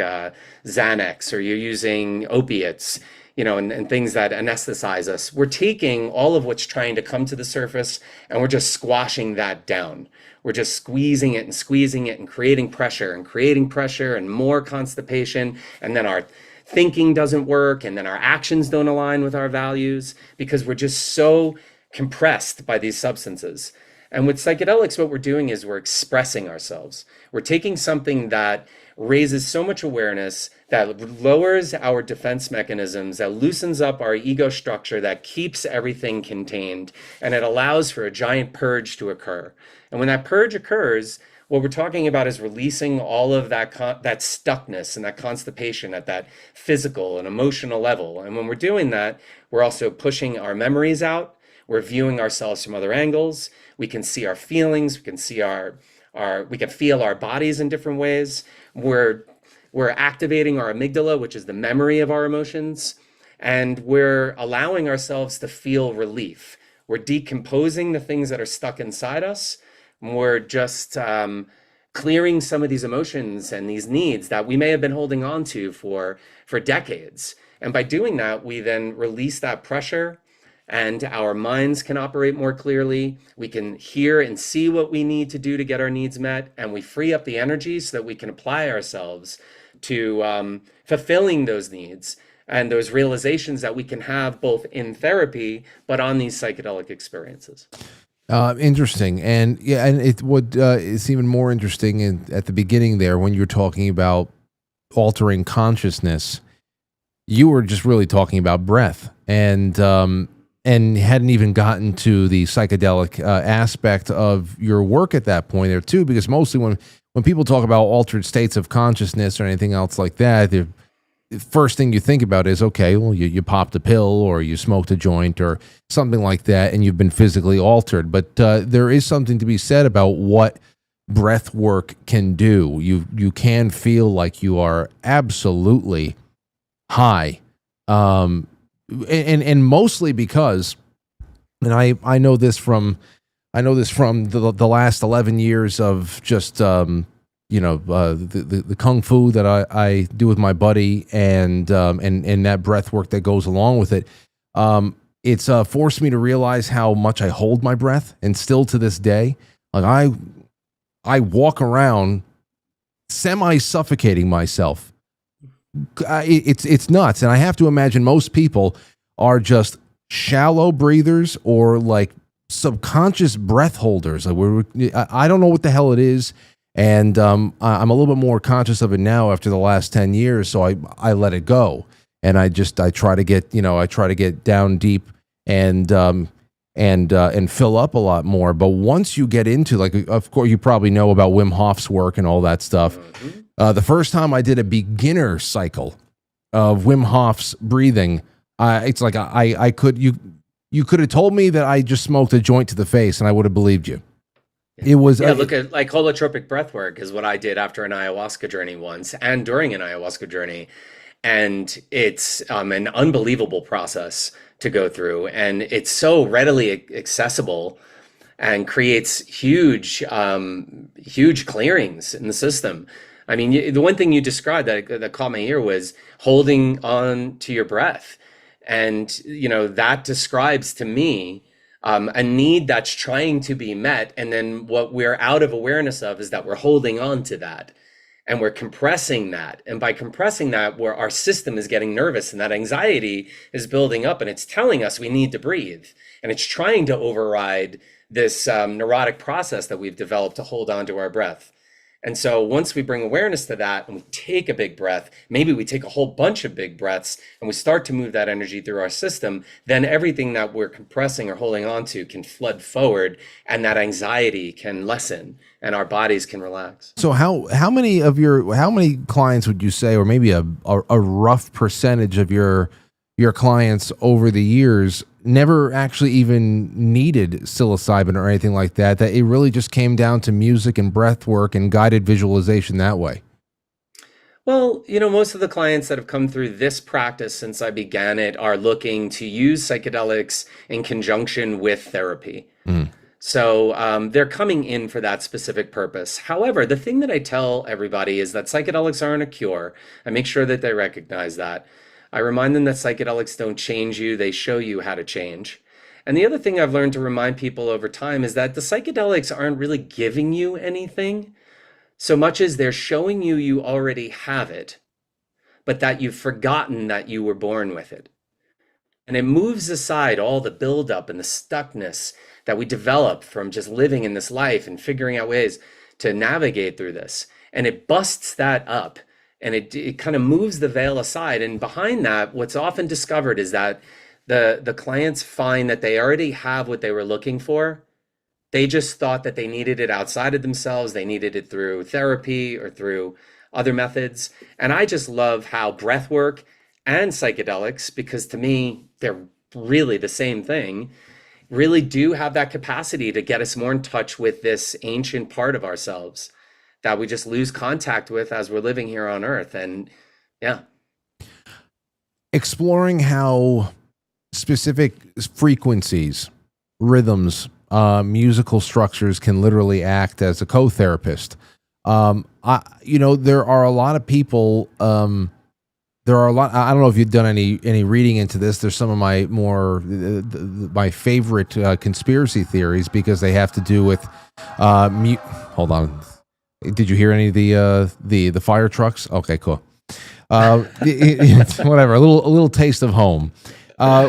Xanax, or you're using opiates, and things that anesthetize us, we're taking all of what's trying to come to the surface and we're just squashing that down. We're just squeezing it and creating pressure and more constipation. And then our thinking doesn't work, and then our actions don't align with our values because we're just so compressed by these substances. And with psychedelics, what we're doing is we're expressing ourselves. We're taking something that raises so much awareness, that lowers our defense mechanisms, that loosens up our ego structure, that keeps everything contained, and it allows for a giant purge to occur. And when that purge occurs, what we're talking about is releasing all of that stuckness and that constipation at that physical and emotional level. And when we're doing that, we're also pushing our memories out. We're viewing ourselves from other angles. We can see our feelings. We can see we can feel our bodies in different ways. We're activating our amygdala, which is the memory of our emotions, and we're allowing ourselves to feel relief. We're decomposing the things that are stuck inside us. We're just clearing some of these emotions and these needs that we may have been holding on to for decades. And by doing that, we then release that pressure, and our minds can operate more clearly. We can hear and see what we need to do to get our needs met, and we free up the energy so that we can apply ourselves to fulfilling those needs and those realizations that we can have both in therapy, but on these psychedelic experiences. Interesting. And yeah, and it's even more interesting at the beginning there when you're talking about altering consciousness. You were just really talking about breath, and hadn't even gotten to the psychedelic aspect of your work at that point there too, because mostly when people talk about altered states of consciousness or anything else like that, the first thing you think about is, okay, well, you popped a pill or you smoked a joint or something like that, and you've been physically altered. But there is something to be said about what breath work can do. You can feel like you are absolutely high. And mostly because, and I know this from the last 11 years of just the kung fu that I do with my buddy, and that breath work that goes along with it. It's forced me to realize how much I hold my breath, and still to this day, like I walk around semi suffocating myself. It's nuts. And I have to imagine most people are just shallow breathers or like subconscious breath holders. Like I don't know what the hell it is. And I'm a little bit more conscious of it now after the last 10 years. So I let it go. And I try to get down deep and fill up a lot more. But once you get into, like, of course, you probably know about Wim Hof's work and all that stuff. Mm-hmm. The first time I did a beginner cycle of Wim Hof's breathing, it's like you could have told me that I just smoked a joint to the face and I would have believed you. It was look at like holotropic breath work is what I did after an ayahuasca journey once and during an ayahuasca journey, and it's an unbelievable process to go through, and it's so readily accessible and creates huge clearings in the system. I mean, the one thing you described that caught my ear was holding on to your breath. And, that describes to me a need that's trying to be met. And then what we're out of awareness of is that we're holding on to that and we're compressing that. And by compressing that, our system is getting nervous and that anxiety is building up and it's telling us we need to breathe. And it's trying to override this neurotic process that we've developed to hold on to our breath. And so once we bring awareness to that and we take a big breath, maybe we take a whole bunch of big breaths and we start to move that energy through our system, then everything that we're compressing or holding on to can flood forward, and that anxiety can lessen and our bodies can relax. So how many clients would you say, or maybe a rough percentage of your clients over the years never actually even needed psilocybin or anything like that, that it really just came down to music and breath work and guided visualization that way? Well, most of the clients that have come through this practice since I began it are looking to use psychedelics in conjunction with therapy. So they're coming in for that specific purpose. However, the thing that I tell everybody is that psychedelics aren't a cure. I make sure that they recognize that. I remind them that psychedelics don't change you, they show you how to change. And the other thing I've learned to remind people over time is that the psychedelics aren't really giving you anything so much as they're showing you you already have it, but that you've forgotten that you were born with it. And it moves aside all the buildup and the stuckness that we develop from just living in this life and figuring out ways to navigate through this. And it busts that up. And it kind of moves the veil aside. And behind that, what's often discovered is that the clients find that they already have what they were looking for. They just thought that they needed it outside of themselves. They needed it through therapy or through other methods. And I just love how breath work and psychedelics, because to me, they're really the same thing, really do have that capacity to get us more in touch with this ancient part of ourselves that we just lose contact with as we're living here on Earth. And yeah. Exploring how specific frequencies, rhythms, musical structures can literally act as a co-therapist. There are a lot of people, I don't know if you've done any reading into this. There's some of my my favorite conspiracy theories, because they have to do with, hold on. Did you hear any of the fire trucks? Okay, cool. Whatever. A little taste of home. All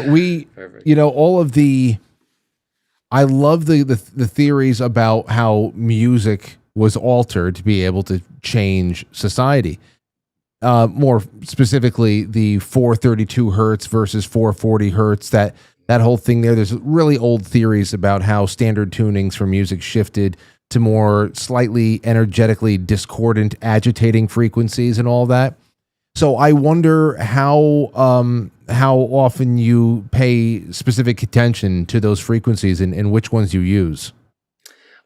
of the. I love the theories about how music was altered to be able to change society. More specifically, the 432 hertz versus 440 hertz. That whole thing there. There's really old theories about how standard tunings for music shifted to more slightly energetically discordant, agitating frequencies and all that. So I wonder how often you pay specific attention to those frequencies and which ones you use.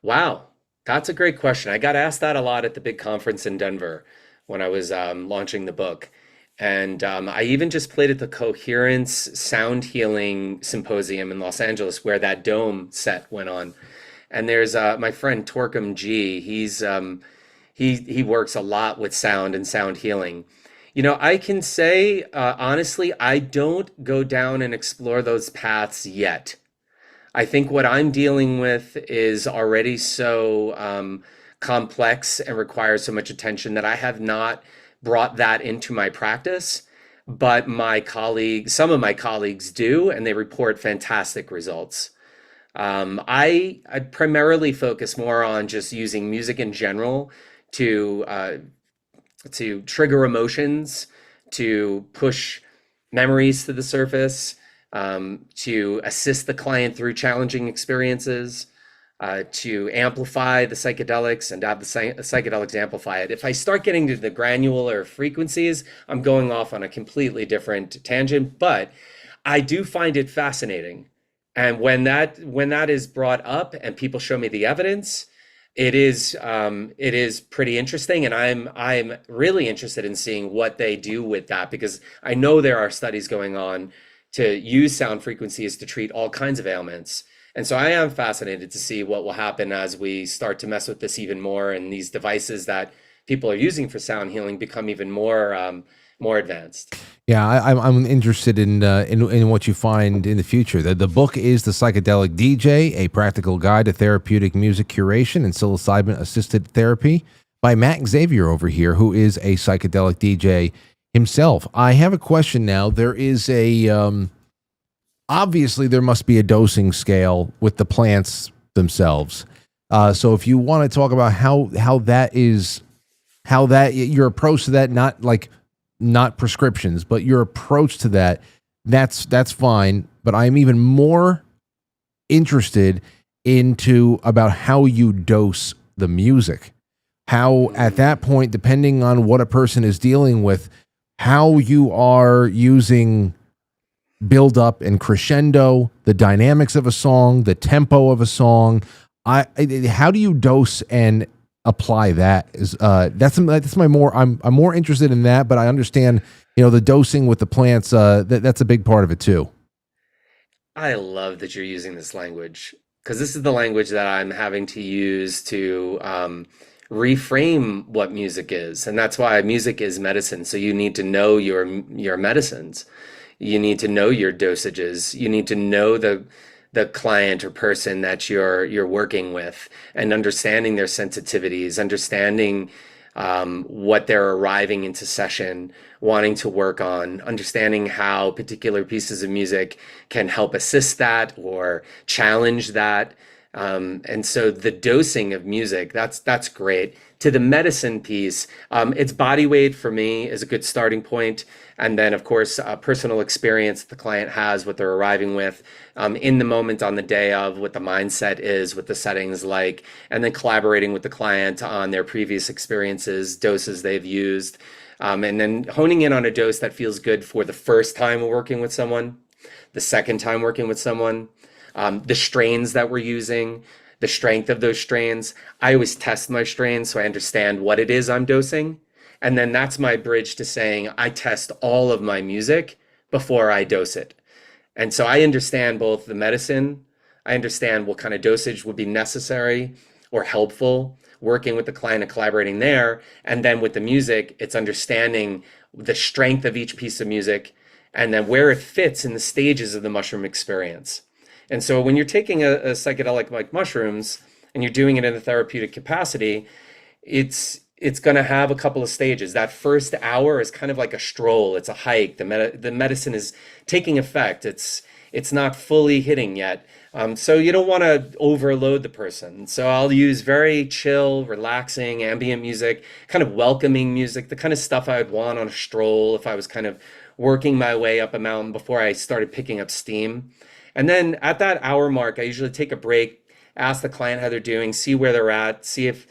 Wow, that's a great question. I got asked that a lot at the big conference in Denver when I was launching the book. And I even just played at the Coherence Sound Healing Symposium in Los Angeles, where that dome set went on. And there's my friend Torquem G. He works a lot with sound and sound healing. I can say honestly, I don't go down and explore those paths yet. I think what I'm dealing with is already so complex and requires so much attention that I have not brought that into my practice. But some of my colleagues do, and they report fantastic results. I primarily focus more on just using music in general to trigger emotions, to push memories to the surface, to assist the client through challenging experiences, to amplify the psychedelics and have the psychedelics amplify it. If I start getting to the granular frequencies, I'm going off on a completely different tangent, but I do find it fascinating. And when that is brought up and people show me the evidence, it is pretty interesting, and I'm really interested in seeing what they do with that, because I know there are studies going on to use sound frequencies to treat all kinds of ailments. And so I am fascinated to see what will happen as we start to mess with this even more, and these devices that people are using for sound healing become even more advanced. Yeah, I'm interested in what you find in the future. The book is The Psychedelic DJ, A Practical Guide to Therapeutic Music Curation and Psilocybin-Assisted Therapy, by Matt Xavier over here, who is a psychedelic DJ himself. I have a question now. There is obviously there must be a dosing scale with the plants themselves. So if you want to talk about how that is, how that your approach to that, not prescriptions, but your approach to that, that's fine. But I'm even more interested into about how you dose the music. How at that point, depending on what a person is dealing with, how you are using build up and crescendo, the dynamics of a song, the tempo of a song. How do you dose and apply that? That's my more. I'm more interested in that, but I understand, the dosing with the plants. That's a big part of it too. I love that you're using this language, because this is the language that I'm having to use to reframe what music is. And that's why music is medicine. So you need to know your medicines. You need to know your dosages. You need to know the client or person that you're working with, and understanding their sensitivities, understanding what they're arriving into session wanting to work on, understanding how particular pieces of music can help assist that or challenge that. And so the dosing of music, that's great. To the medicine piece, it's body weight for me is a good starting point. And then, of course, personal experience the client has, what they're arriving with in the moment, on the day of, what the mindset is, what the setting's like, and then collaborating with the client on their previous experiences, doses they've used, and then honing in on a dose that feels good for the first time working with someone, the second time working with someone, the strains that we're using, the strength of those strains. I always test my strains so I understand what it is I'm dosing. And then that's my bridge to saying I test all of my music before I dose it. And so I understand both the medicine, I understand what kind of dosage would be necessary or helpful, working with the client and collaborating there. And then with the music, it's understanding the strength of each piece of music and then where it fits in the stages of the mushroom experience. And so when you're taking a psychedelic like mushrooms and you're doing it in a therapeutic capacity, it's going to have a couple of stages. That first hour is kind of like a stroll. It's a hike. The medicine is taking effect. It's not fully hitting yet. So you don't want to overload the person. So I'll use very chill, relaxing, ambient music, kind of welcoming music, the kind of stuff I would want on a stroll if I was kind of working my way up a mountain before I started picking up steam. And then at that hour mark, I usually take a break, ask the client how they're doing, see where they're at, see if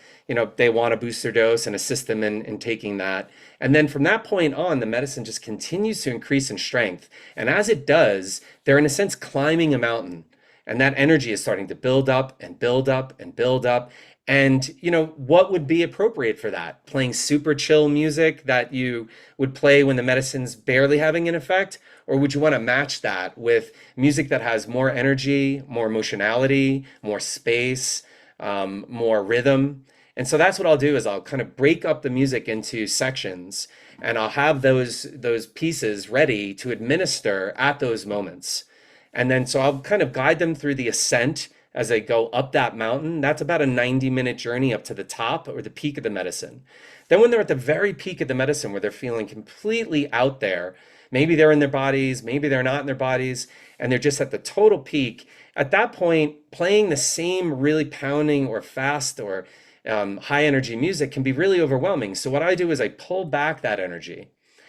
they want to boost their dose and assist them in taking that. And then from that point on, the medicine just continues to increase in strength. And as it does, they're in a sense climbing a mountain. And that energy is starting to build up and build up and build up. And, what would be appropriate for that? Playing super chill music that you would play when the medicine's barely having an effect? Or would you want to match that with music that has more energy, more emotionality, more space, more rhythm? And so that's what I'll do is I'll kind of break up the music into sections, and I'll have those pieces ready to administer at those moments. And then so I'll kind of guide them through the ascent as they go up that mountain. That's about a 90-minute journey up to the top or the peak of the medicine. Then when they're at the very peak of the medicine, where they're feeling completely out there, maybe they're in their bodies, maybe they're not in their bodies, and they're just at the total peak. At that point, playing the same really pounding or fast or high energy music can be really overwhelming. So what I do is I pull back that energy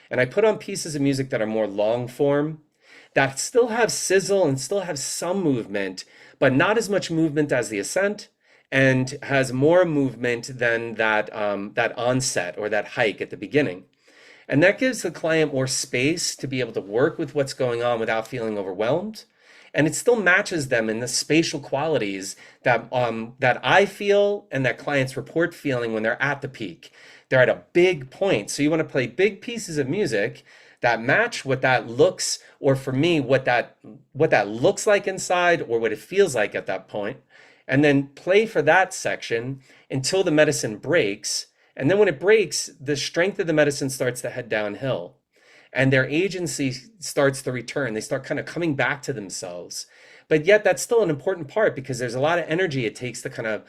and I put on pieces of music that are more long form, that still have sizzle and still have some movement, but not as much movement as the ascent, and has more movement than that onset or that hike at the beginning. And that gives the client more space to be able to work with what's going on without feeling overwhelmed. And it still matches them in the spatial qualities that I feel and that clients report feeling when they're at the peak. They're at a big point. So you want to play big pieces of music that match what that looks, or for me, what that looks like inside or what it feels like at that point. And then play for that section until the medicine breaks. And then when it breaks, the strength of the medicine starts to head downhill. And their agency starts to return. They start kind of coming back to themselves. But yet that's still an important part, because there's a lot of energy it takes to kind of,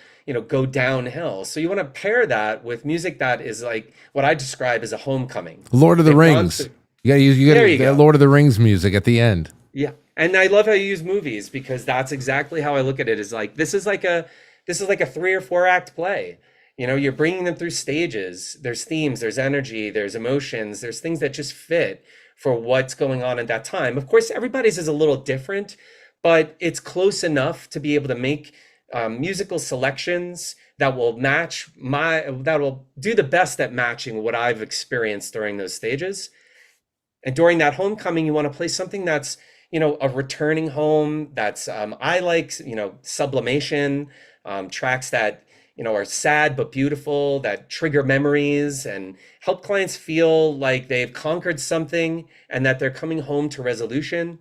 go downhill. So you want to pair that with music that is like what I describe as a homecoming. Lord of the Rings. You gotta use Lord of the Rings music at the end. Yeah. And I love how you use movies, because that's exactly how I look at it, is like, this is this is like a 3 or 4 act play. You know, you're bringing them through stages. There's themes, there's energy, there's emotions, there's things that just fit for what's going on at that time. Of course, everybody's is a little different, but it's close enough to be able to make musical selections that will that will do the best at matching what I've experienced during those stages. And during that homecoming, you want to play something that's, you know, a returning home. That's I like, you know, sublimation, tracks that, you know, are sad but beautiful, that trigger memories and help clients feel like they've conquered something and that they're coming home to resolution.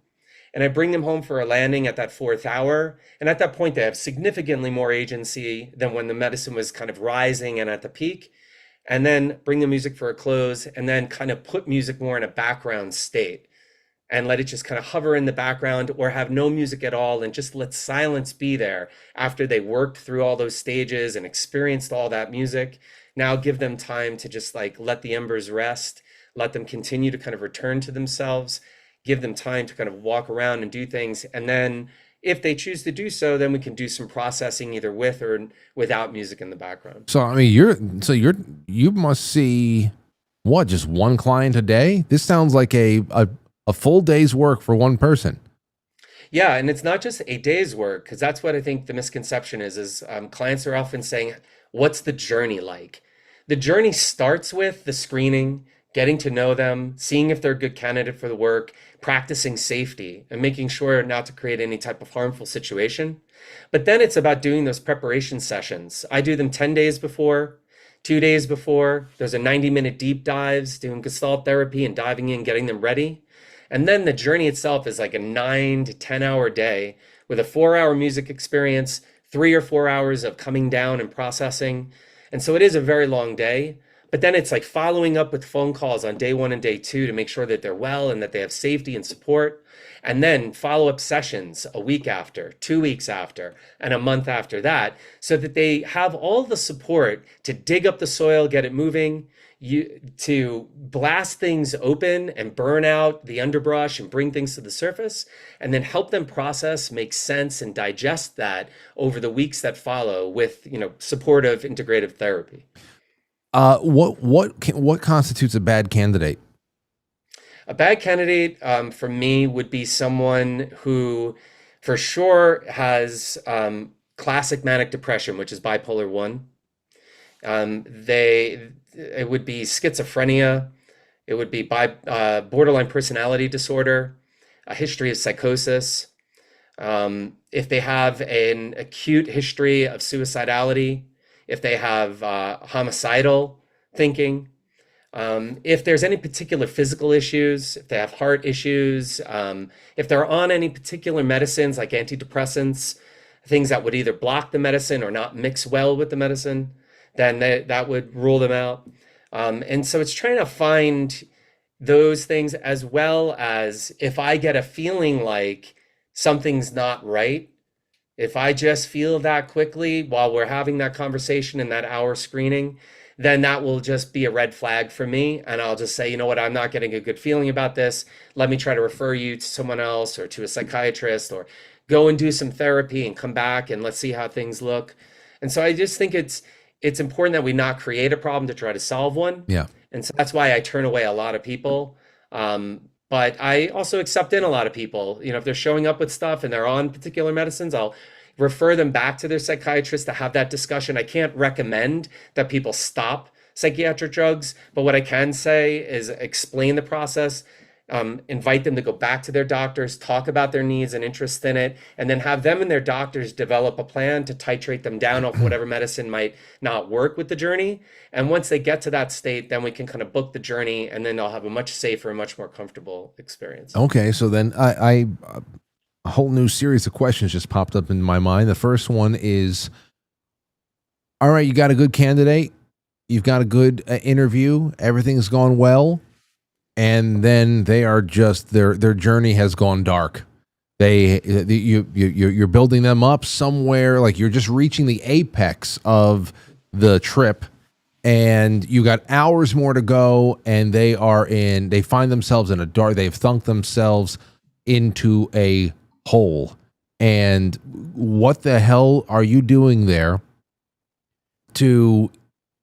And I bring them home for a landing at that 4th hour. And at that point, they have significantly more agency than when the medicine was kind of rising and at the peak. And then bring the music for a close, and then kind of put music more in a background state and let it just kind of hover in the background, or have no music at all and just let silence be there after they worked through all those stages and experienced all that music. Now give them time to just like let the embers rest, let them continue to kind of return to themselves, give them time to kind of walk around and do things. And then if they choose to do so, then we can do some processing either with or without music in the background. So I mean, you must see what, just one client a day? This sounds like a full day's work for one person. Yeah, and it's not just a day's work, because that's what I think the misconception is clients are often saying, what's the journey like? The journey starts with the screening, getting to know them, seeing if they're a good candidate for the work, practicing safety and making sure not to create any type of harmful situation. But then it's about doing those preparation sessions. I do them 10 days before, 2 days before. There's a 90-minute deep dives, doing Gestalt therapy and diving in, getting them ready. And then the journey itself is like a 9 to 10 hour day with a 4-hour music experience, 3 or 4 hours of coming down and processing. And so it is a very long day. But then it's like following up with phone calls on day 1 and day 2 to make sure that they're well and that they have safety and support. And then follow-up sessions a week after, 2 weeks after, and a month after that, so that they have all the support to dig up the soil, get it moving, to blast things open and burn out the underbrush and bring things to the surface, and then help them process, make sense, and digest that over the weeks that follow with, you know, supportive integrative therapy. What constitutes a bad candidate? A bad candidate for me would be someone who for sure has classic manic depression, which is bipolar 1. It would be schizophrenia. It would be borderline personality disorder, a history of psychosis. If they have an acute history of suicidality, if they have homicidal thinking, if there's any particular physical issues, if they have heart issues, if they're on any particular medicines like antidepressants, things that would either block the medicine or not mix well with the medicine, then that would rule them out. And so it's trying to find those things, as well as if I get a feeling like something's not right, if I just feel that quickly while we're having that conversation in that hour screening, then that will just be a red flag for me. And I'll just say, you know what, I'm not getting a good feeling about this. Let me try to refer you to someone else or to a psychiatrist, or go and do some therapy and come back and let's see how things look. And so I just think it's important that we not create a problem to try to solve one. Yeah. And so that's why I turn away a lot of people. But I also accept in a lot of people. You know, if they're showing up with stuff and they're on particular medicines, I'll refer them back to their psychiatrist to have that discussion. I can't recommend that people stop psychiatric drugs, but what I can say is explain the process, invite them to go back to their doctors, talk about their needs and interest in it, and then have them and their doctors develop a plan to titrate them down off whatever medicine might not work with the journey. And once they get to that state, then we can kind of book the journey, and then they'll have a much safer, much more comfortable experience. Okay, so then a whole new series of questions just popped up in my mind. The first one is, all right, you got a good candidate, you've got a good interview, everything's gone well, and then they are just their journey has gone dark. You're building them up somewhere, like you're just reaching the apex of the trip, and you got hours more to go, and they find themselves in a dark. They've thunk themselves into a hole, and what the hell are you doing there to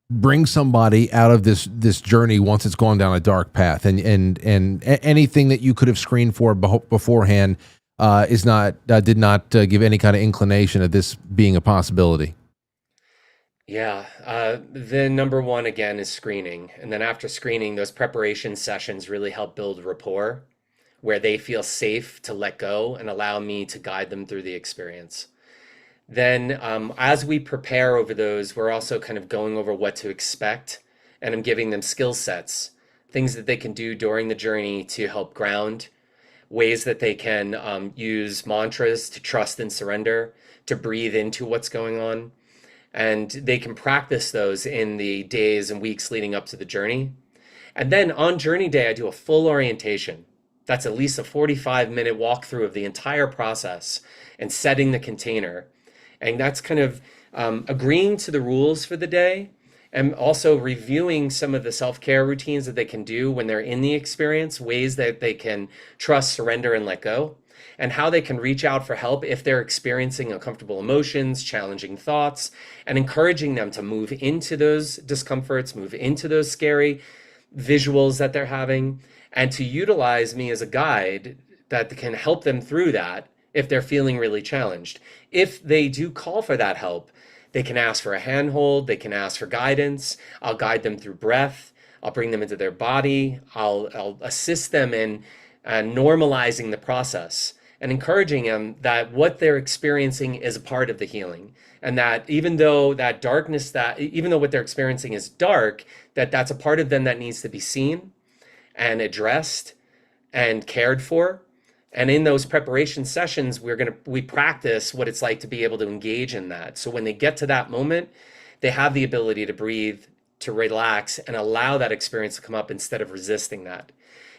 bring somebody out of this journey once it's gone down a dark path, and anything that you could have screened for beforehand did not give any kind of inclination of this being a possibility. Yeah, the number one again is screening, and then after screening, those preparation sessions really help build rapport, where they feel safe to let go and allow me to guide them through the experience. Then as we prepare over those, we're also kind of going over what to expect, and I'm giving them skill sets, things that they can do during the journey to help ground, ways that they can use mantras to trust and surrender, to breathe into what's going on. And they can practice those in the days and weeks leading up to the journey. And then on journey day, I do a full orientation. That's at least a 45-minute walkthrough of the entire process and setting the container. And that's kind of agreeing to the rules for the day, and also reviewing some of the self-care routines that they can do when they're in the experience, ways that they can trust, surrender, and let go, and how they can reach out for help if they're experiencing uncomfortable emotions, challenging thoughts, and encouraging them to move into those discomforts, move into those scary visuals that they're having, and to utilize me as a guide that can help them through that if they're feeling really challenged. If they do call for that help, they can ask for a handhold, they can ask for guidance. I'll guide them through breath. I'll bring them into their body. I'll assist them in normalizing the process and encouraging them that what they're experiencing is a part of the healing. And that even though what they're experiencing is dark, that's a part of them that needs to be seen and addressed and cared for. And in those preparation sessions, we practice what it's like to be able to engage in that. So when they get to that moment, they have the ability to breathe, to relax, and allow that experience to come up instead of resisting that.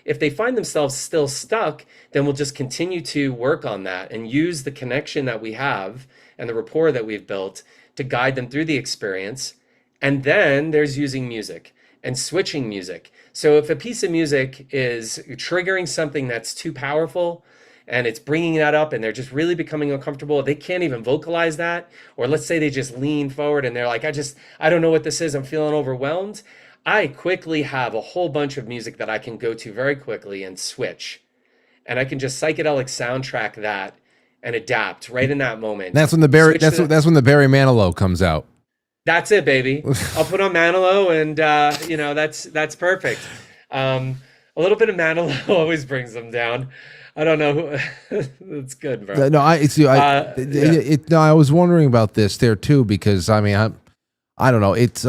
If they find themselves still stuck, then we'll just continue to work on that and use the connection that we have and the rapport that we've built to guide them through the experience. And then there's using music and switching music. So if a piece of music is triggering something that's too powerful and it's bringing that up and they're just really becoming uncomfortable, they can't even vocalize that. Or let's say they just lean forward and they're like, I don't know what this is. I'm feeling overwhelmed. I quickly have a whole bunch of music that I can go to very quickly and switch. And I can just psychedelic soundtrack that and adapt right in that moment. That's when the Barry Manilow comes out. That's it, baby. I'll put on Manilow, and that's perfect. A little bit of Manilow always brings them down. I don't know. That's good, bro. No, I was wondering about this there too, because I don't know. It's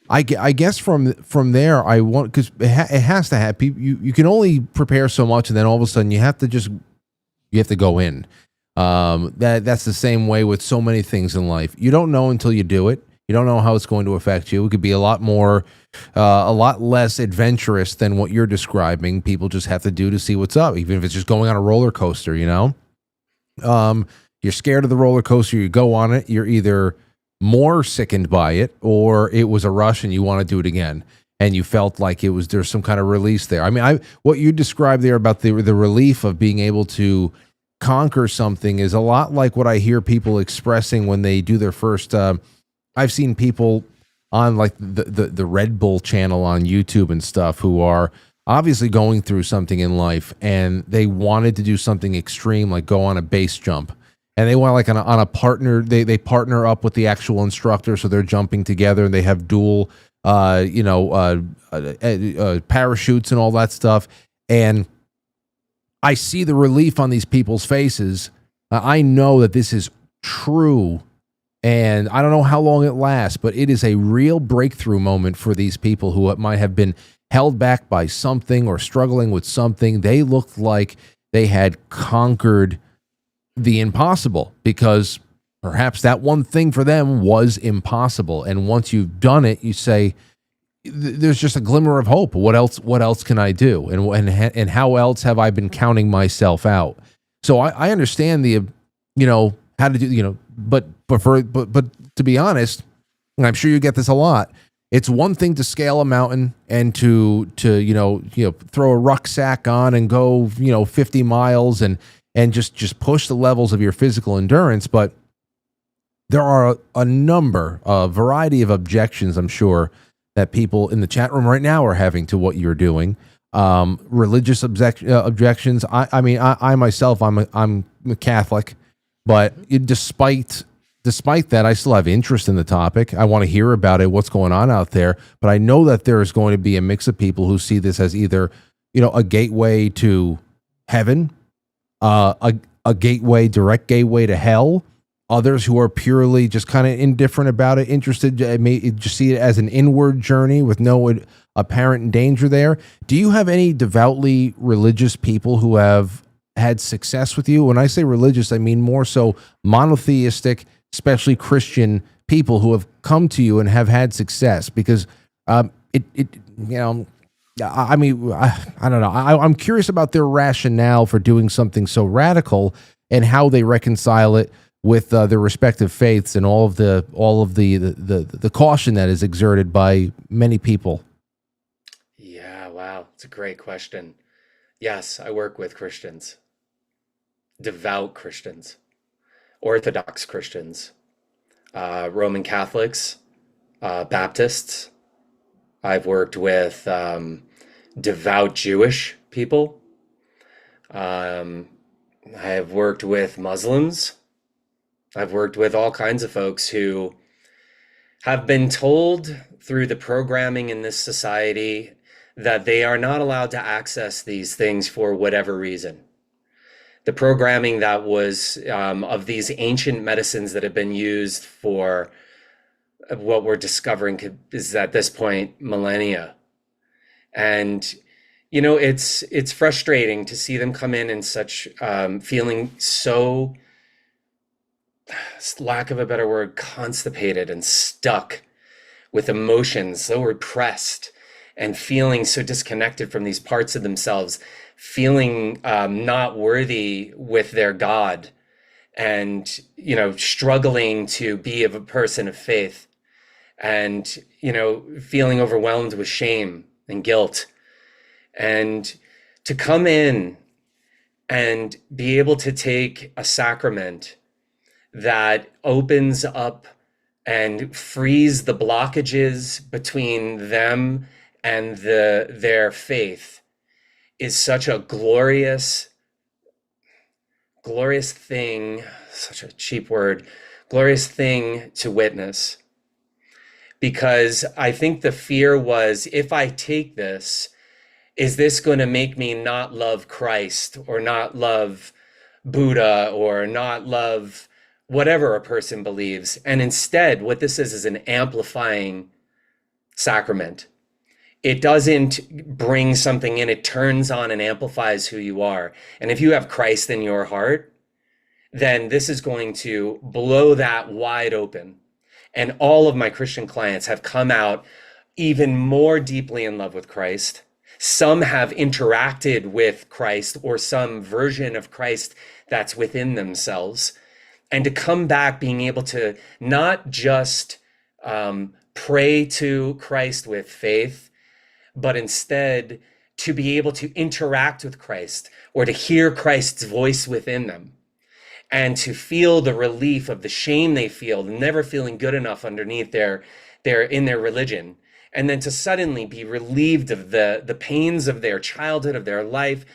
I guess from there I want, because it has to have people. You can only prepare so much, and then all of a sudden you have to go in. That's the same way with so many things in life. You don't know until you do it. You don't know how it's going to affect you. It could be a lot less adventurous than what you're describing. People just have to do to see what's up, even if it's just going on a roller coaster, You're scared of the roller coaster, you go on it, you're either more sickened by it, or it was a rush and you want to do it again. And you felt like there's some kind of release there. What you described there about the relief of being able to conquer something is a lot like what I hear people expressing when they do their first. I've seen people on like the Red Bull channel on YouTube and stuff who are obviously going through something in life, and they wanted to do something extreme, like go on a base jump, and they want like on a partner. They partner up with the actual instructor, so they're jumping together, and they have dual, parachutes and all that stuff, and I see the relief on these people's faces. I know that this is true, and I don't know how long it lasts, but it is a real breakthrough moment for these people who might have been held back by something or struggling with something. They looked like they had conquered the impossible, because perhaps that one thing for them was impossible. And once you've done it, you say, there's just a glimmer of hope. What else can I do? And how else have I been counting myself out? So I understand how to do, but to be honest, and I'm sure you get this a lot, it's one thing to scale a mountain and to throw a rucksack on and go, 50 miles and and just push the levels of your physical endurance. But there are a variety of objections, I'm sure, that people in the chat room right now are having to what you're doing. Religious objections. I mean, I myself, I'm a Catholic, but despite that, I still have interest in the topic. I want to hear about it, what's going on out there. But I know that there is going to be a mix of people who see this as either, a gateway to heaven, a direct gateway to hell. Others who are purely just kind of indifferent about it, interested, may just see it as an inward journey with no apparent danger there. Do you have any devoutly religious people who have had success with you? When I say religious, I mean more so monotheistic, especially Christian people who have come to you and have had success. Because I don't know. I'm curious about their rationale for doing something so radical and how they reconcile it with their respective faiths and all of the caution that is exerted by many people. Yeah, wow, it's a great question. Yes, I work with Christians, devout Christians, Orthodox Christians, Roman Catholics, Baptists. I've worked with devout Jewish people. I have worked with Muslims. I've worked with all kinds of folks who have been told through the programming in this society that they are not allowed to access these things for whatever reason. The programming that was of these ancient medicines that have been used for what we're discovering is at this point millennia. And it's frustrating to see them come in and such feeling so, lack of a better word, constipated and stuck with emotions, so repressed and feeling so disconnected from these parts of themselves, feeling not worthy with their God, and struggling to be a person of faith, and feeling overwhelmed with shame and guilt. And to come in and be able to take a sacrament that opens up and frees the blockages between them and their faith is such a glorious thing, such a cheap word, glorious thing to witness. Because I think the fear was, if I take this, is this going to make me not love Christ or not love Buddha or not love whatever a person believes? And instead, what this is an amplifying sacrament. It doesn't bring something in, it turns on and amplifies who you are. And if you have Christ in your heart, then this is going to blow that wide open. And all of my Christian clients have come out even more deeply in love with Christ. Some have interacted with Christ or some version of Christ that's within themselves. And to come back being able to not just pray to Christ with faith, but instead to be able to interact with Christ or to hear Christ's voice within them, and to feel the relief of the shame they feel, never feeling good enough underneath their in their religion, and then to suddenly be relieved of the pains of their childhood, of their life,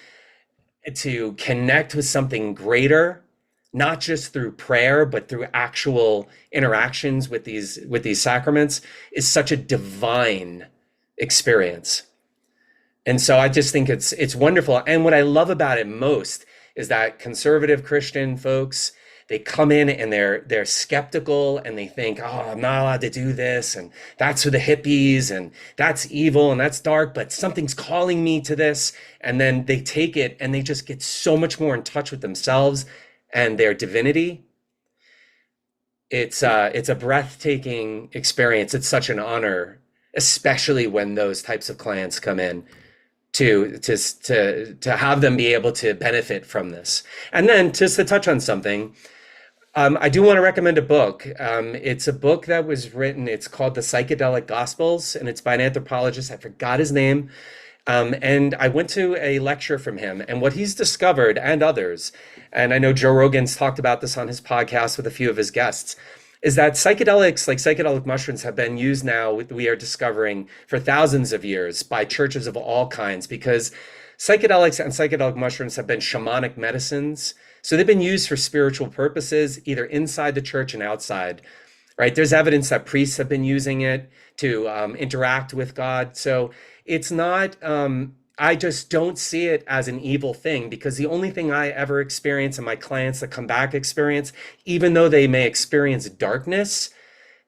to connect with something greater, not just through prayer, but through actual interactions with these sacraments, is such a divine experience. And so I just think it's wonderful. And what I love about it most is that conservative Christian folks, they come in and they're skeptical and they think, oh, I'm not allowed to do this, and that's for the hippies, and that's evil and that's dark, but something's calling me to this. And then they take it and they just get so much more in touch with themselves and their divinity. It's a breathtaking experience. It's such an honor, especially when those types of clients come in, to have them be able to benefit from this. And then just to touch on something, I do want to recommend a book. It's a book that was written, it's called The Psychedelic Gospels, and it's by an anthropologist. I forgot his name. And I went to a lecture from him, and what he's discovered, and others, and I know Joe Rogan's talked about this on his podcast with a few of his guests, is that psychedelics, like psychedelic mushrooms, have been used now, we are discovering, for thousands of years by churches of all kinds, because psychedelics and psychedelic mushrooms have been shamanic medicines. So they've been used for spiritual purposes, either inside the church and outside, right? There's evidence that priests have been using it to interact with God. So it's not, I just don't see it as an evil thing, because the only thing I ever experience and my clients that come back experience, even though they may experience darkness,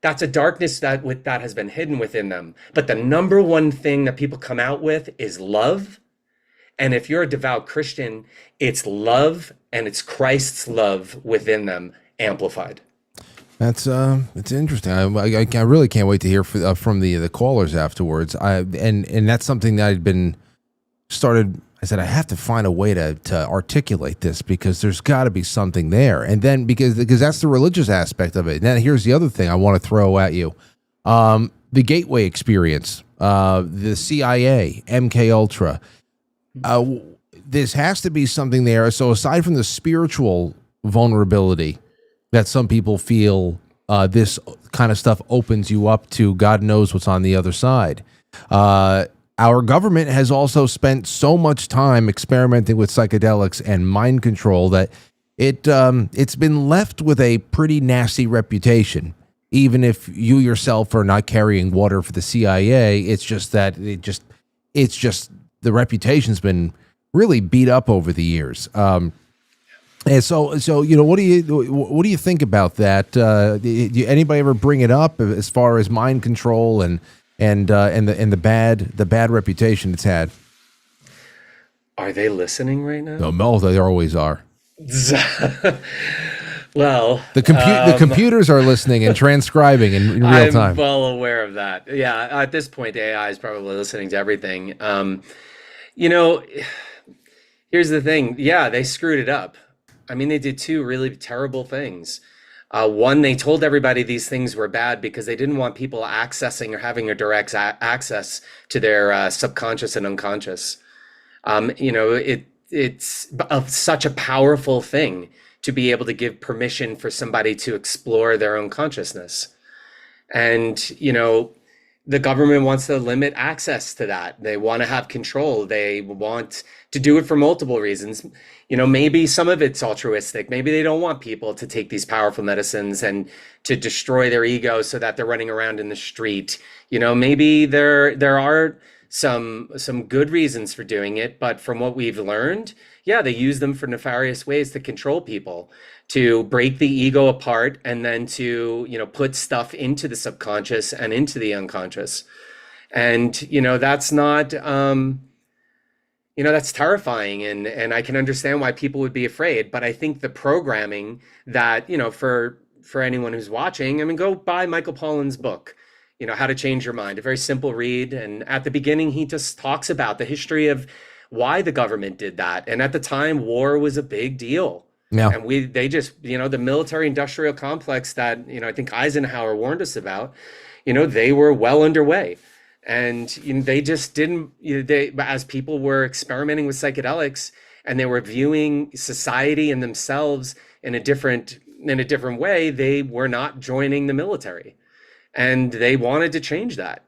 that's a darkness that has been hidden within them. But the number one thing that people come out with is love. And if you're a devout Christian, it's love, and it's Christ's love within them amplified. That's it's interesting. I really can't wait to hear from the callers afterwards. And that's something that I'd been started. I said I have to find a way to articulate this, because there's got to be something there. And then because that's the religious aspect of it. And then here's the other thing I want to throw at you: the Gateway experience, the CIA, MK Ultra. This has to be something there. So aside from the spiritual vulnerability that some people feel, this kind of stuff opens you up to God knows what's on the other side. Our government has also spent so much time experimenting with psychedelics and mind control that it's been left with a pretty nasty reputation. Even if you yourself are not carrying water for the CIA, it's just that it's just the reputation's been really beat up over the years. And so what do you think about that? Do anybody ever bring it up as far as mind control and the bad reputation it's had? Are they listening right now? No, they always are. Well, the computers are listening and transcribing in real time. I'm well aware of that. Yeah, at this point, the AI is probably listening to everything. Here's the thing. Yeah, they screwed it up. I mean, they did two really terrible things. One, they told everybody these things were bad because they didn't want people accessing or having a direct access to their subconscious and unconscious. It's such a powerful thing to be able to give permission for somebody to explore their own consciousness. And, the government wants to limit access to that. They want to have control. They want to do it for multiple reasons. Maybe some of it's altruistic. Maybe they don't want people to take these powerful medicines and to destroy their ego so that they're running around in the street. Maybe there are some good reasons for doing it, but from what we've learned, yeah, they use them for nefarious ways to control people, to break the ego apart, and then to, put stuff into the subconscious and into the unconscious. And, that's not, that's terrifying. And I can understand why people would be afraid. But I think the programming that, for anyone who's watching, go buy Michael Pollan's book, How to Change Your Mind, a very simple read. And at the beginning, he just talks about the history of why the government did that. And at the time, war was a big deal. Yeah. And they just, the military industrial complex that, I think Eisenhower warned us about, they were well underway. And they just didn't, as people were experimenting with psychedelics and they were viewing society and themselves in a different way, they were not joining the military. And they wanted to change that.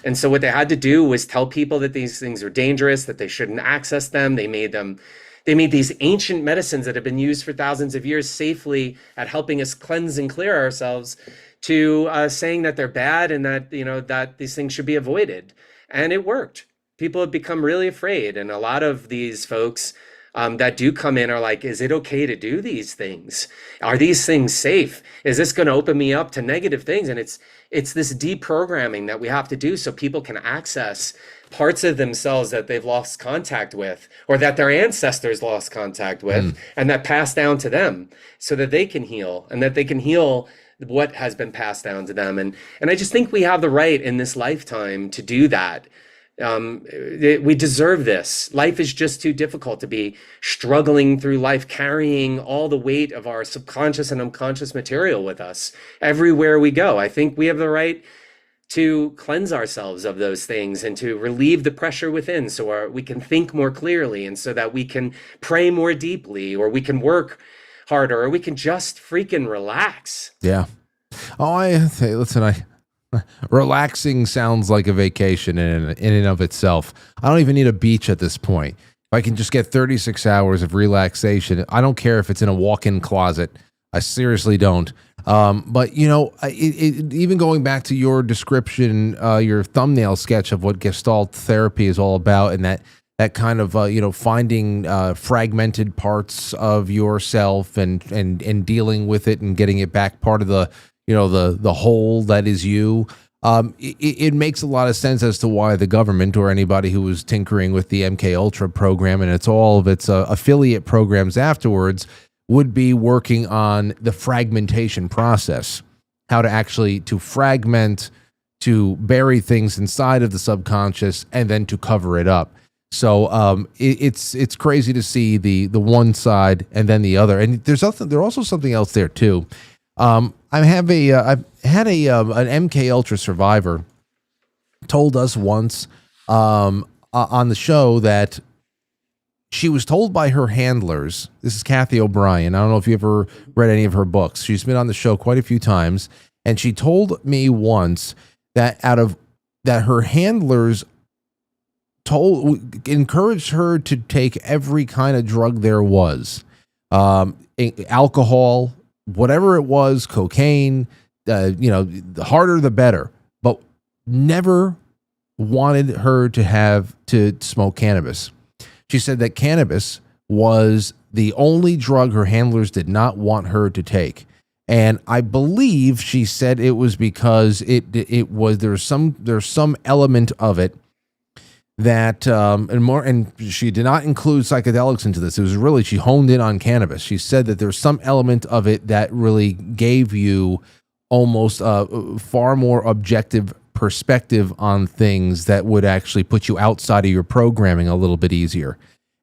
And so what they had to do was tell people that these things were dangerous, that they shouldn't access them. They made these ancient medicines that have been used for thousands of years safely at helping us cleanse and clear ourselves, to saying that they're bad and that, that these things should be avoided. And it worked. People have become really afraid. And a lot of these folks that do come in are like, is it okay to do these things? Are these things safe? Is this going to open me up to negative things? And it's this deprogramming that we have to do so people can access parts of themselves that they've lost contact with, or that their ancestors lost contact with, and that passed down to them, so that they can heal, and that they can heal what has been passed down to them. And I just think we have the right in this lifetime to do that. We deserve this. Life is just too difficult to be struggling through life, carrying all the weight of our subconscious and unconscious material with us everywhere we go. I think we have the right to cleanse ourselves of those things and to relieve the pressure within so we can think more clearly and so that we can pray more deeply or we can work harder or we can just freaking relax. Yeah. Oh, I say, listen, relaxing sounds like a vacation in and of itself. I don't even need a beach at this point. If I can just get 36 hours of relaxation, I don't care if it's in a walk-in closet. I seriously don't. But, you know, even going back to your description, your thumbnail sketch of what Gestalt therapy is all about, and that kind of, you know, finding fragmented parts of yourself and dealing with it and getting it back part of the, you know, the whole that is you. It makes a lot of sense as to why the government or anybody who was tinkering with the MK Ultra program and it's all of its affiliate programs afterwards would be working on the fragmentation process, how to actually to fragment, to bury things inside of the subconscious, and then to cover it up. So it's crazy to see the one side and then the other. And there's also something else there too. I've had an MK Ultra survivor told us once on the show that she was told by her handlers, this is Kathy O'Brien. I don't know if you ever read any of her books. She's been on the show quite a few times. And she told me once that her handlers encouraged her to take every kind of drug there was. Alcohol, whatever it was, cocaine, you know, the harder the better, but never wanted her to smoke cannabis. She said that cannabis was the only drug her handlers did not want her to take. And I believe she said it was because there's some element of it that and she did not include psychedelics into this. It was really, she honed in on cannabis. She said that there's some element of it that really gave you almost a far more objective perspective on things that would actually put you outside of your programming a little bit easier.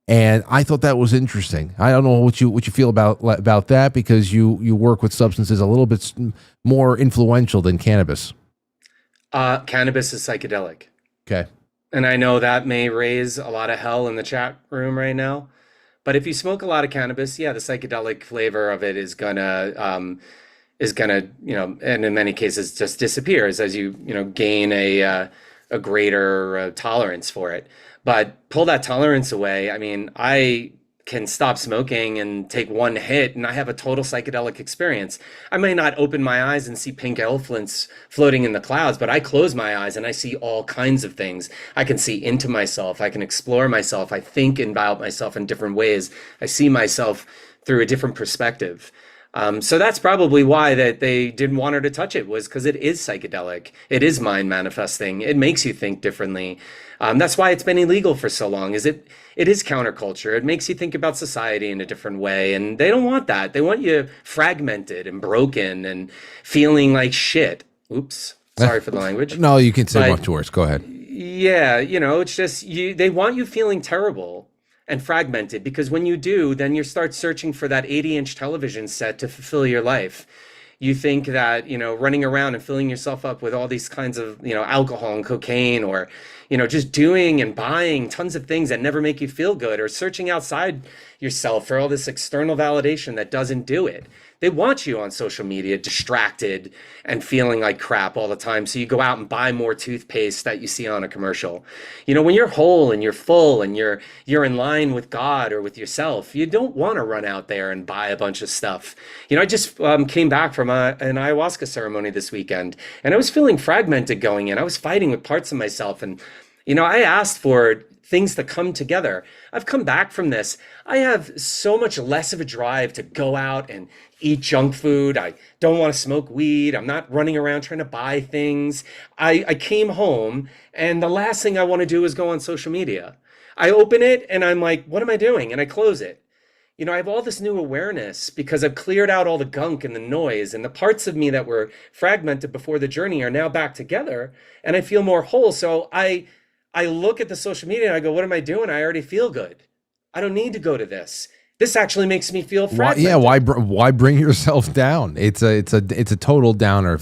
And I thought that was interesting. I don't know what you feel about that, because you work with substances a little bit more influential than cannabis. Cannabis is psychedelic. Okay. And I know that may raise a lot of hell in the chat room right now, but if you smoke a lot of cannabis, yeah, the psychedelic flavor of it is gonna, you know, and in many cases just disappears as you gain a greater tolerance for it. But pull that tolerance away. I mean, I can stop smoking and take one hit and I have a total psychedelic experience. I may not open my eyes and see pink elephants floating in the clouds, but I close my eyes and I see all kinds of things. I can see into myself. I can explore myself. I think about myself in different ways. I see myself through a different perspective. So that's probably why that they didn't want her to touch it, was because it is psychedelic. It is mind manifesting. It makes you think differently. That's why it's been illegal for so long. It is counterculture. It makes you think about society in a different way, and they don't want that. They want you fragmented and broken and feeling like shit. Oops, sorry for the language. No, you can say much worse. Go ahead. Yeah, it's just they want you feeling terrible and fragmented, because when you do, then you start searching for that 80-inch television set to fulfill your life. You think that, running around and filling yourself up with all these kinds of, alcohol and cocaine, or, just doing and buying tons of things that never make you feel good, or searching outside yourself for all this external validation that doesn't do it. They want you on social media distracted and feeling like crap all the time. So you go out and buy more toothpaste that you see on a commercial. When you're whole and you're full and you're in line with God or with yourself, you don't want to run out there and buy a bunch of stuff. I just came back from an ayahuasca ceremony this weekend, and I was feeling fragmented going in. I was fighting with parts of myself, and I asked for things to come together. I've come back from this. I have so much less of a drive to go out and eat junk food. I don't want to smoke weed. I'm not running around trying to buy things. I came home, and the last thing I want to do is go on social media. I open it and I'm like, what am I doing? And I close it. I have all this new awareness because I've cleared out all the gunk and the noise, and the parts of me that were fragmented before the journey are now back together, and I feel more whole. So I look at the social media and I go, what am I doing? I already feel good. I don't need to go to this. this actually makes me feel Why, fragmented. yeah, why bring yourself down? It's a total downer.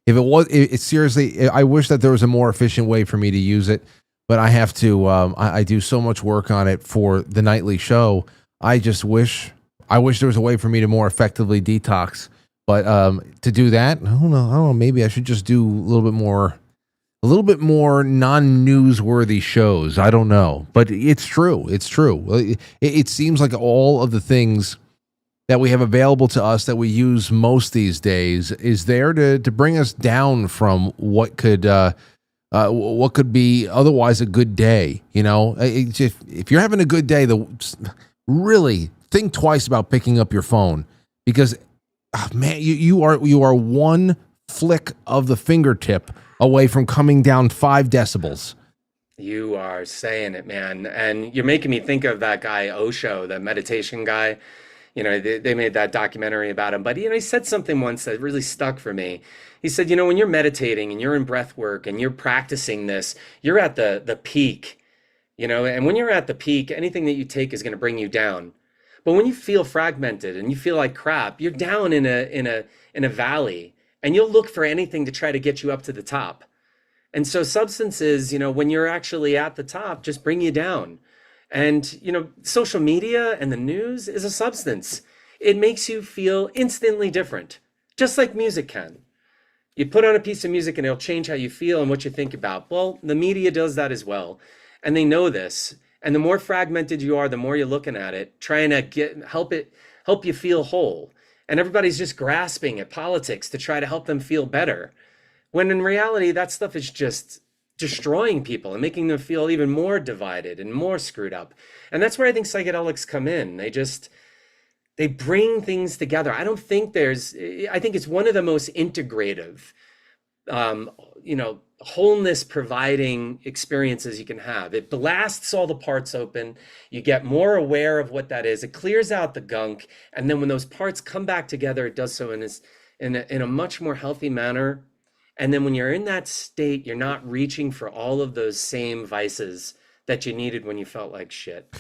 If seriously, I wish that there was a more efficient way for me to use it, but I have to. I do so much work on it for the nightly show. I wish there was a way for me to more effectively detox. But to do that, I don't know. Maybe I should just do a little bit more non-newsworthy shows. I don't know, but it's true. It seems like all of the things that we have available to us that we use most these days is there to bring us down from what could be otherwise a good day. If you're having a good day, really think twice about picking up your phone, because man, you are one flick of the fingertip away from coming down 5 decibels. You are saying it, man. And you're making me think of that guy, Osho, the meditation guy. They made that documentary about him. But, he said something once that really stuck for me. He said, when you're meditating and you're in breath work and you're practicing this, you're at the peak, and when you're at the peak, anything that you take is going to bring you down. But when you feel fragmented and you feel like crap, you're down in a valley. And you'll look for anything to try to get you up to the top. And so substances, when you're actually at the top, just bring you down. And, social media and the news is a substance. It makes you feel instantly different, just like music can. You put on a piece of music and it'll change how you feel and what you think about. Well, the media does that as well. And they know this. And the more fragmented you are, the more you're looking at it, trying to help you feel whole. And everybody's just grasping at politics to try to help them feel better. When in reality, that stuff is just destroying people and making them feel even more divided and more screwed up. And that's where I think psychedelics come in. They bring things together. I think it's one of the most integrative, wholeness providing experiences you can have. It blasts all the parts open. You get more aware of what that is. It clears out the gunk. And then when those parts come back together, it does so in a much more healthy manner. And then when you're in that state, you're not reaching for all of those same vices that you needed when you felt like shit.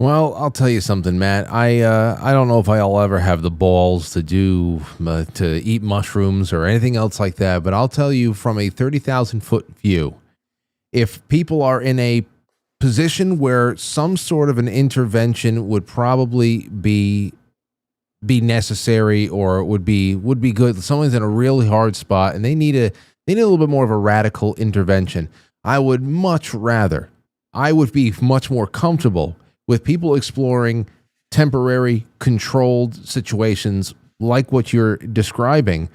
Well, I'll tell you something, Matt. I don't know if I'll ever have the balls to eat mushrooms or anything else like that, but I'll tell you from a 30,000-foot view, if people are in a position where some sort of an intervention would probably be necessary or would be good, someone's in a really hard spot and they need a little bit more of a radical intervention, I would be much more comfortable with people exploring temporary controlled situations like what you're describing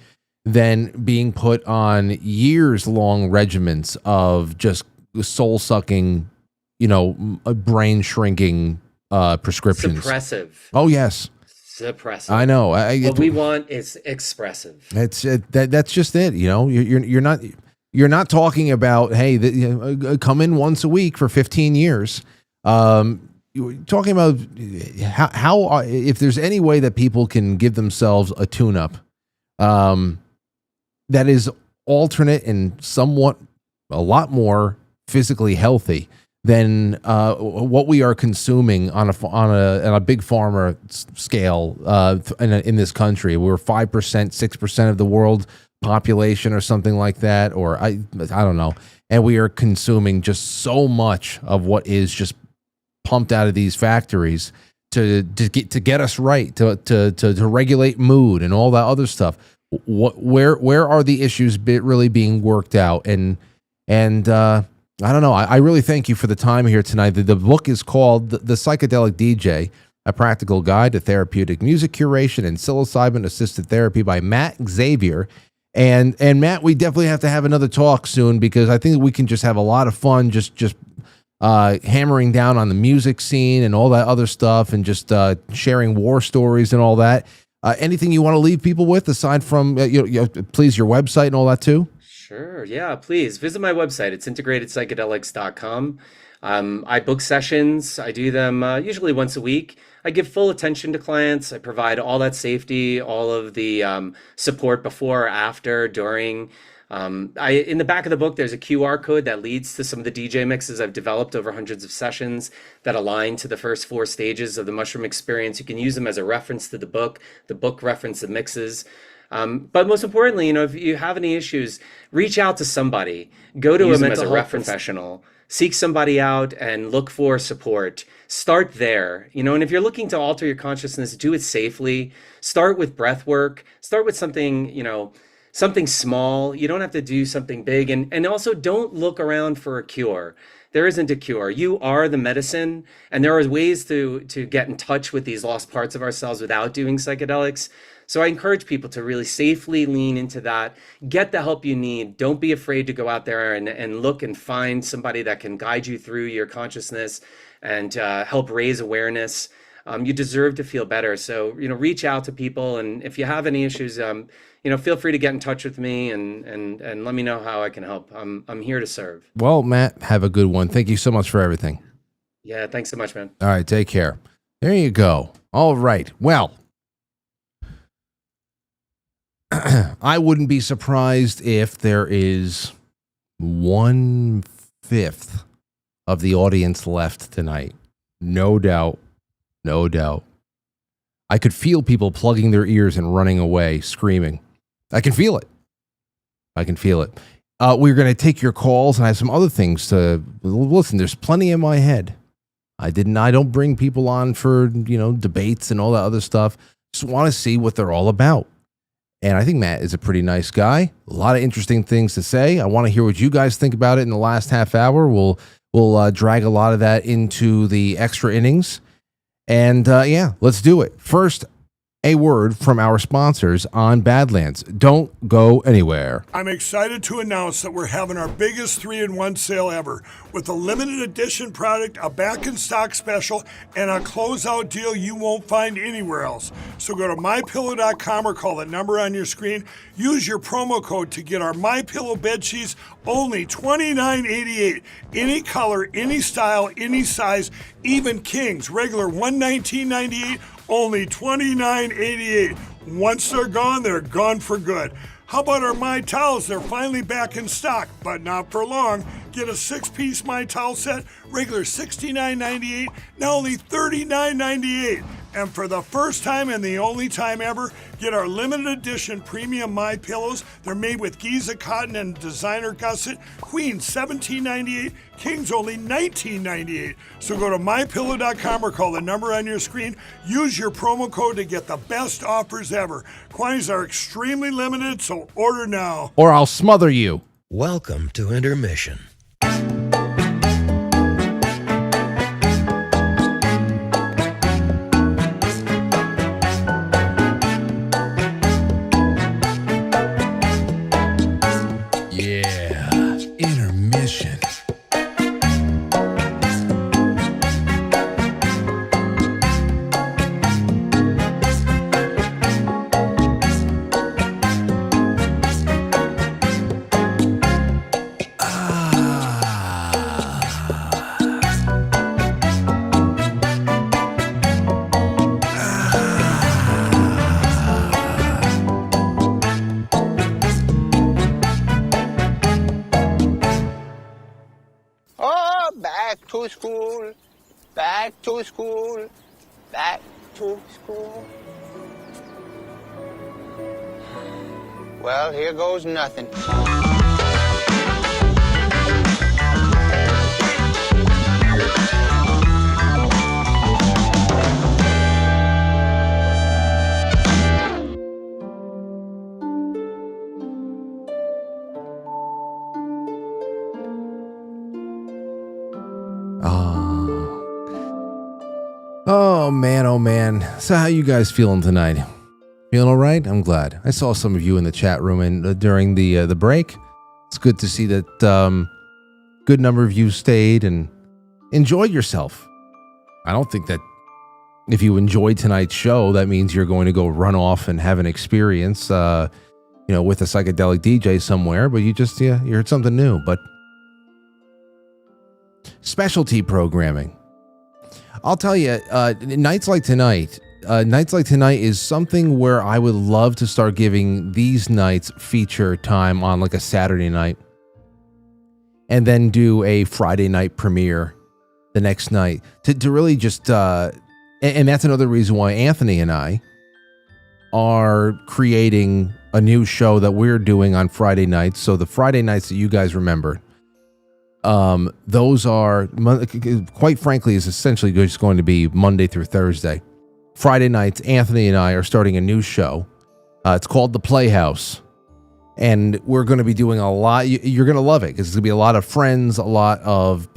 than being put on years-long regimens of just soul-sucking, brain-shrinking prescriptions. Suppressive. Oh, yes. Suppressive. I know. What we want is expressive. That's just it. You're not talking about, hey, come in once a week for 15 years. You're talking about how if there's any way that people can give themselves a tune-up that is alternate and somewhat a lot more physically healthy than what we are consuming on a big pharma scale in this country. We're 5%, 6% of the world population or something like that, or I don't know, and we are consuming just so much of what is just pumped out of these factories to get us right, to regulate mood and all that other stuff. Where are the issues really being worked out? And I don't know. I really thank you for the time here tonight. The book is called The Psychedelic DJ: A Practical Guide to Therapeutic Music Curation and Psilocybin Assisted Therapy by Matt Xavier. And Matt, we definitely have to have another talk soon, because I think we can just have a lot of fun just hammering down on the music scene and all that other stuff, and just sharing war stories and all that. Anything you want to leave people with aside from please, your website and all that too? Sure. Yeah, please visit my website. It's integratedpsychedelics.com. I book sessions. I do them usually once a week. I give full attention to clients. I provide all that safety, all of the support before, after, during. In the back of the book, there's a QR code that leads to some of the DJ mixes I've developed over hundreds of sessions that align to the first 4 stages of the mushroom experience. You can use them as a reference to the book reference the mixes. But most importantly, if you have any issues, reach out to somebody, go to a mental health professional, seek somebody out and look for support. Start there, and if you're looking to alter your consciousness, do it safely. Start with breath work, start with something, something small. You don't have to do something big. And also don't look around for a cure. There isn't a cure. You are the medicine. And there are ways to get in touch with these lost parts of ourselves without doing psychedelics. So I encourage people to really safely lean into that. Get the help you need. Don't be afraid to go out there and look and find somebody that can guide you through your consciousness and help raise awareness. You deserve to feel better. So, reach out to people. And if you have any issues, feel free to get in touch with me and let me know how I can help. I'm here to serve. Well, Matt, have a good one. Thank you so much for everything. Yeah, thanks so much, man. All right, take care. There you go. All right. Well, I wouldn't be surprised if there is 1/5 of the audience left tonight. No doubt. No doubt. I could feel people plugging their ears and running away, screaming. I can feel it. I can feel it. We're going to take your calls, and I have some other things to listen. There's plenty in my head. I don't bring people on for, debates and all that other stuff. Just want to see what they're all about. And I think Matt is a pretty nice guy. A lot of interesting things to say. I want to hear what you guys think about it in the last half hour. We'll drag a lot of that into the extra innings. And let's do it. First, a word from our sponsors on Badlands. Don't go anywhere. I'm excited to announce that we're having our biggest 3-in-1 sale ever with a limited edition product, a back-in-stock special, and a closeout deal you won't find anywhere else. So go to MyPillow.com or call the number on your screen. Use your promo code to get our MyPillow bed sheets only $29.88. Any color, any style, any size, even kings. Regular $119.98. Only $29.88. Once they're gone for good. How about our My Towels? They're finally back in stock, but not for long. Get a 6-piece My Towel set, regular $69.98, now only $39.98. And for the first time and the only time ever, get our limited edition premium My Pillows. They're made with Giza cotton and designer gusset. Queens $17.98, Kings only $19.98. So go to mypillow.com or call the number on your screen. Use your promo code to get the best offers ever. Quantities are extremely limited, so order now. Or I'll smother you. Welcome to Intermission. Back to school. Well, here goes nothing. Oh man. So how you guys feeling tonight? Feeling all right? I'm glad. I saw some of you in the chat room and during the break. It's good to see that good number of you stayed and enjoyed yourself. I don't think that if you enjoyed tonight's show, that means you're going to go run off and have an experience, with a psychedelic DJ somewhere, but you heard something new. But specialty programming. I'll tell you, nights like tonight, nights like tonight is something where I would love to start giving these nights feature time on like a Saturday night, and then do a Friday night premiere the next night to really just and that's another reason why Anthony and I are creating a new show that we're doing on Friday nights. So the Friday nights that you guys remember, those are, quite frankly, is essentially just going to be Monday through Thursday. Friday nights, Anthony and I are starting a new show. It's called The Playhouse. And we're going to be doing a lot. You're going to love it because it's going to be a lot of friends, a lot of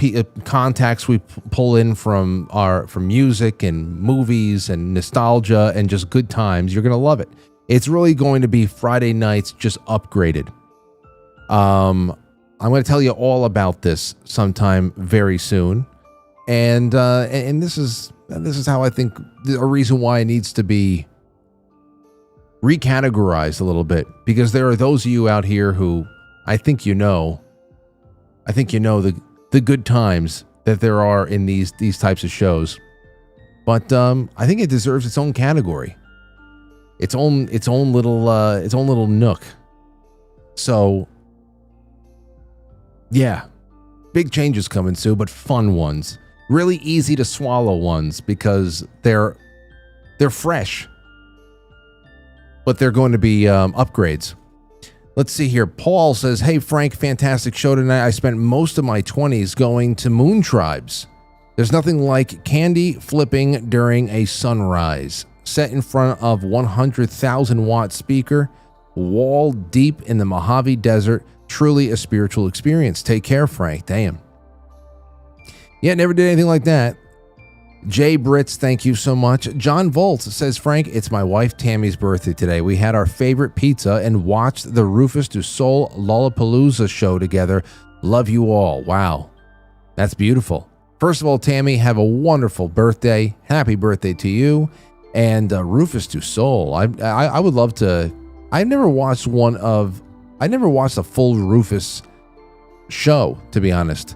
contacts we pull in from music and movies and nostalgia and just good times. You're going to love it. It's really going to be Friday nights just upgraded. I'm going to tell you all about this sometime very soon, and this is how I think a reason why it needs to be recategorized a little bit, because there are those of you out here who I think you know the good times that there are in these types of shows, but I think it deserves its own category, its own little nook. So yeah, big changes coming soon, but fun ones, really easy to swallow ones, because they're fresh. But they're going to be upgrades. Let's see here. Paul says, hey, Frank, fantastic show tonight. I spent most of my 20s going to moon tribes. There's nothing like candy flipping during a sunrise. Set in front of 100,000 watt speaker, wall deep in the Mojave Desert. Truly a spiritual experience. Take care, Frank. Damn. Yeah, never did anything like that. Jay Brits, thank you so much. John Volt says, Frank, it's my wife Tammy's birthday today. We had our favorite pizza and watched the Rufus du Sol Lollapalooza show together. Love you all. Wow. That's beautiful. First of all, Tammy, have a wonderful birthday. Happy birthday to you. And Rufus du Sol. I would love to. I never watched a full Rufus show, to be honest.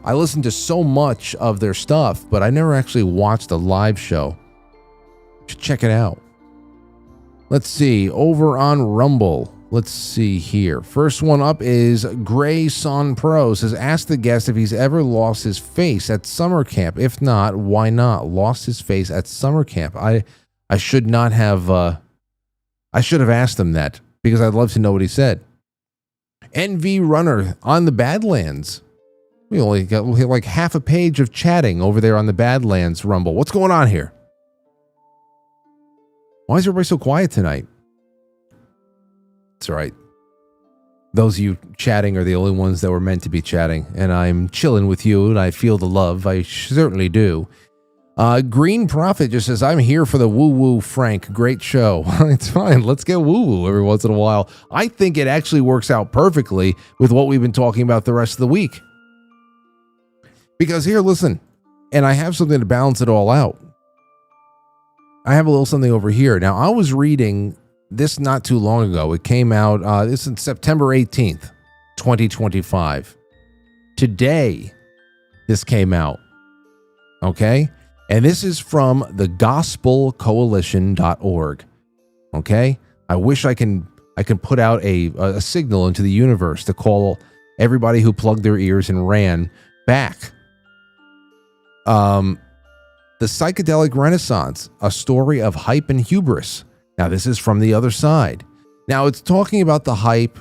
I listened to so much of their stuff, but I never actually watched a live show. Should check it out. Let's see, over on Rumble. Let's see here. First one up is Gray Son Pro. Says, ask the guest if he's ever lost his face at summer camp. If not, why not? Lost his face at summer camp. I should not have. I should have asked him that, because I'd love to know what he said. NV Runner on the Badlands. We only got like half a page of chatting over there on the Badlands Rumble. What's going on here? Why is everybody so quiet tonight? It's all right. Those of you chatting are the only ones that were meant to be chatting, and I'm chilling with you, and I feel the love. I certainly do. Green Prophet just says, I'm here for the woo-woo, Frank. Great show. It's fine. Let's get woo-woo every once in a while. I think it actually works out perfectly with what we've been talking about the rest of the week. Because here, listen, and I have something to balance it all out. I have a little something over here. Now, I was reading this not too long ago. It came out, this is September 18th, 2025. Today, this came out. Okay? And this is from the gospelcoalition.org. Okay? I wish I can put out a signal into the universe to call everybody who plugged their ears and ran back. The Psychedelic Renaissance, a story of hype and hubris. Now, this is from the other side. Now, it's talking about the hype,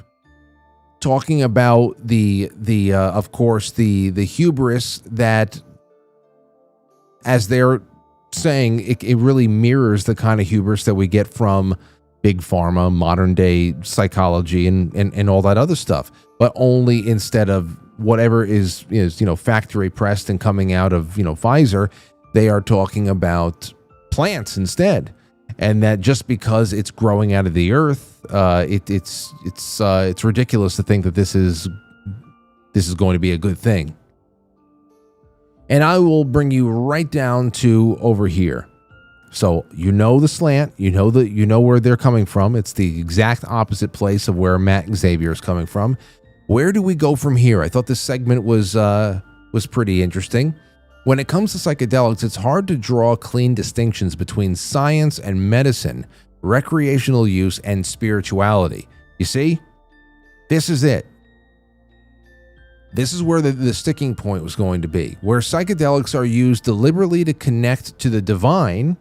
talking about the of course, the hubris that, as they're saying, it really mirrors the kind of hubris that we get from big pharma, modern day psychology, and all that other stuff. But only instead of whatever is factory pressed and coming out of Pfizer, they are talking about plants instead, and that just because it's growing out of the earth, it's ridiculous to think that this is going to be a good thing. And I will bring you right down to over here. So the slant, you know where they're coming from. It's the exact opposite place of where Matt and Xavier is coming from. Where do we go from here? I thought this segment was pretty interesting. When it comes to psychedelics, it's hard to draw clean distinctions between science and medicine, recreational use and spirituality. You see? This is it. This is where the sticking point was going to be. Where psychedelics are used deliberately to connect to the divine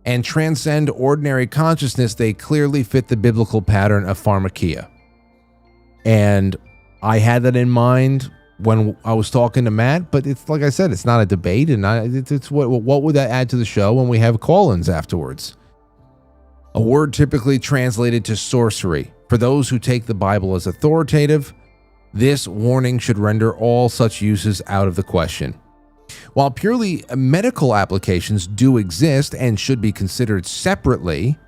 and transcend ordinary consciousness, they clearly fit the biblical pattern of pharmakeia. And I had that in mind when I was talking to Matt, but it's like I said, it's not a debate, and it's what would that add to the show when we have call-ins afterwards? A word typically translated to sorcery. For those who take the Bible as authoritative, this warning should render all such uses out of the question. While purely medical applications do exist and should be considered separately,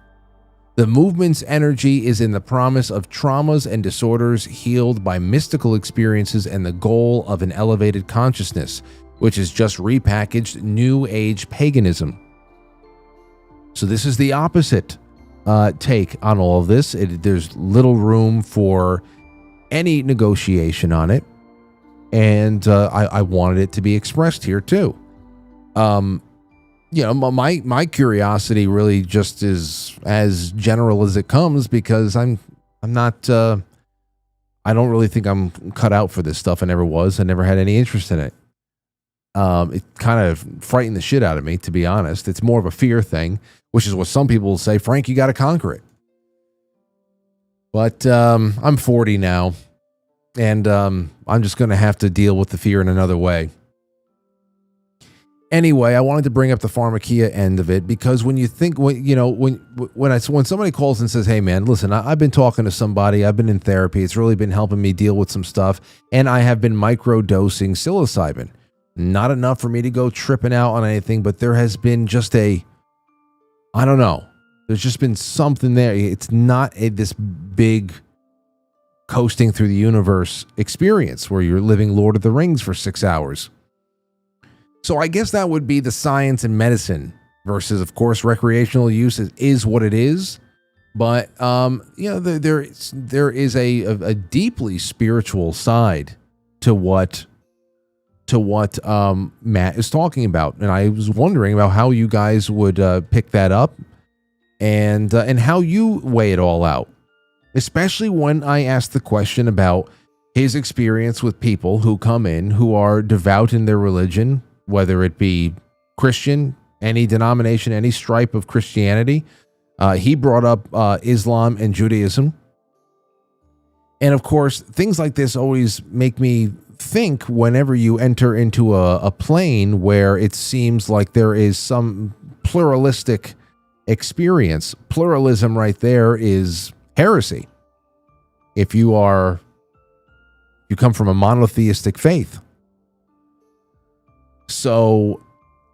the movement's energy is in the promise of traumas and disorders healed by mystical experiences and the goal of an elevated consciousness, which is just repackaged New Age paganism. So this is the opposite take on all of this. There's little room for any negotiation on it, and I wanted it to be expressed here too. My curiosity really just is as general as it comes, because I'm not I don't really think I'm cut out for this stuff. I never was. I never had any interest in it. It kind of frightened the shit out of me, to be honest. It's more of a fear thing, which is what some people will say, Frank, you got to conquer it. But I'm 40 now, and I'm just going to have to deal with the fear in another way. Anyway, I wanted to bring up the pharmakeia end of it, because when you think, when somebody calls and says, hey man, listen, I've been talking to somebody, I've been in therapy, it's really been helping me deal with some stuff, and I have been micro-dosing psilocybin. Not enough for me to go tripping out on anything, but there has been just I don't know. There's just been something there. It's not this big coasting through the universe experience where you're living Lord of the Rings for 6 hours. So I guess that would be the science and medicine versus, of course, recreational use is what it is. But there is a deeply spiritual side to what Matt is talking about, and I was wondering about how you guys would pick that up, and how you weigh it all out, especially when I asked the question about his experience with people who come in who are devout in their religion, whether it be Christian, any denomination, any stripe of Christianity. He brought up Islam and Judaism, and of course, things like this always make me think whenever you enter into a plane where it seems like there is some pluralistic experience. Pluralism right there is heresy. If you come from a monotheistic faith. So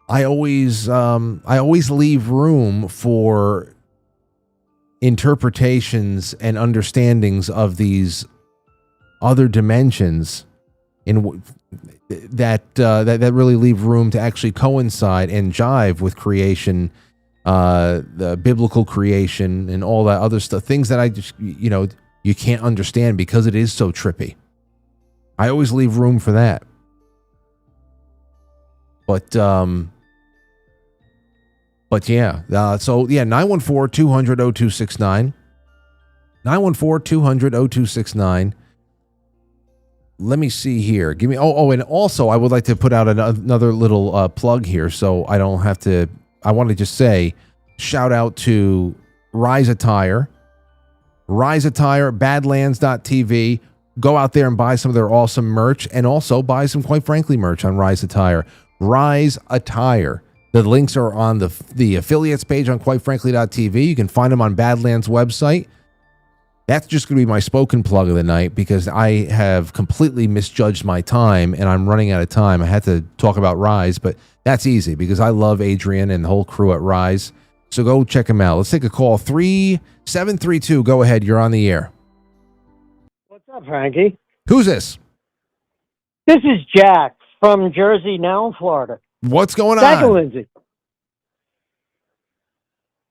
I always leave room for interpretations and understandings of these other dimensions in that really leave room to actually coincide and jive with creation, the biblical creation, and all that other stuff. Things that I just you can't understand because it is so trippy. I always leave room for that. But yeah. So yeah, 914-200-0269. 914-200-0269. Let me see here. Give me. And also, I would like to put out another little plug here, so I don't have to. I want to just say, shout out to Rise Attire, Badlands.tv. Go out there and buy some of their awesome merch, and also buy some Quite Frankly merch on Rise Attire. Rise Attire. The links are on the affiliates page on QuiteFrankly.tv. You can find them on Badlands website. That's just going to be my spoken plug of the night, because I have completely misjudged my time and I'm running out of time. I had to talk about Rise, but that's easy because I love Adrian and the whole crew at Rise. So go check them out. Let's take a call. 3732. Go ahead. You're on the air. What's up, Frankie? Who's this? This is Jack from Jersey, now in Florida. What's going Jack on? and Lindsay.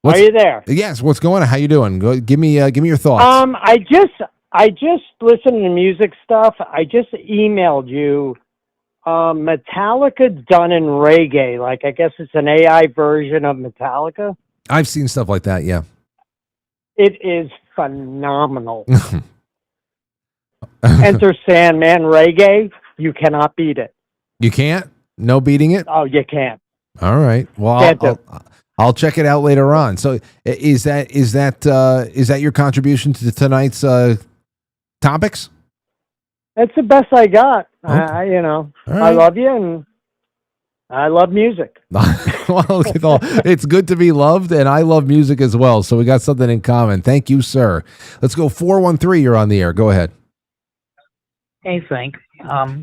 Are you there? Yes. What's going on? How you doing? Go, give me your thoughts. I just listened to music stuff. I just emailed you Metallica done in reggae. Like, I guess it's an AI version of Metallica. I've seen stuff like that. Yeah. It is phenomenal. Enter Sandman reggae. You cannot beat it. You can't? No beating it? Oh, you can't. All right. Well, I'll check it out later on. So is that your contribution to tonight's topics? That's the best I got. Okay. I right. love you, and I love music. Well, it's good to be loved, and I love music as well. So we got something in common. Thank you, sir. Let's go 413. You're on the air. Go ahead. Hey, Frank.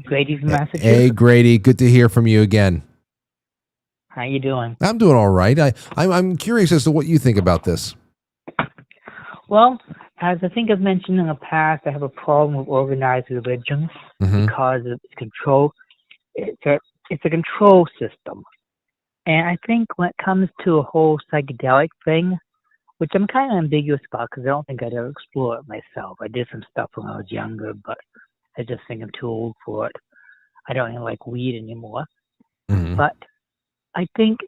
Grady from Massachusetts. Hey, Grady. Good to hear from you again. How you doing? I'm doing all right. I'm curious as to what you think about this. Well, as I think I've mentioned in the past, I have a problem with organized religions because of its control. It's a control system. And I think when it comes to a whole psychedelic thing, which I'm kind of ambiguous about because I don't think I'd ever explore it myself. I did some stuff when I was younger, but I just think I'm too old for it. I don't even like weed anymore. But I think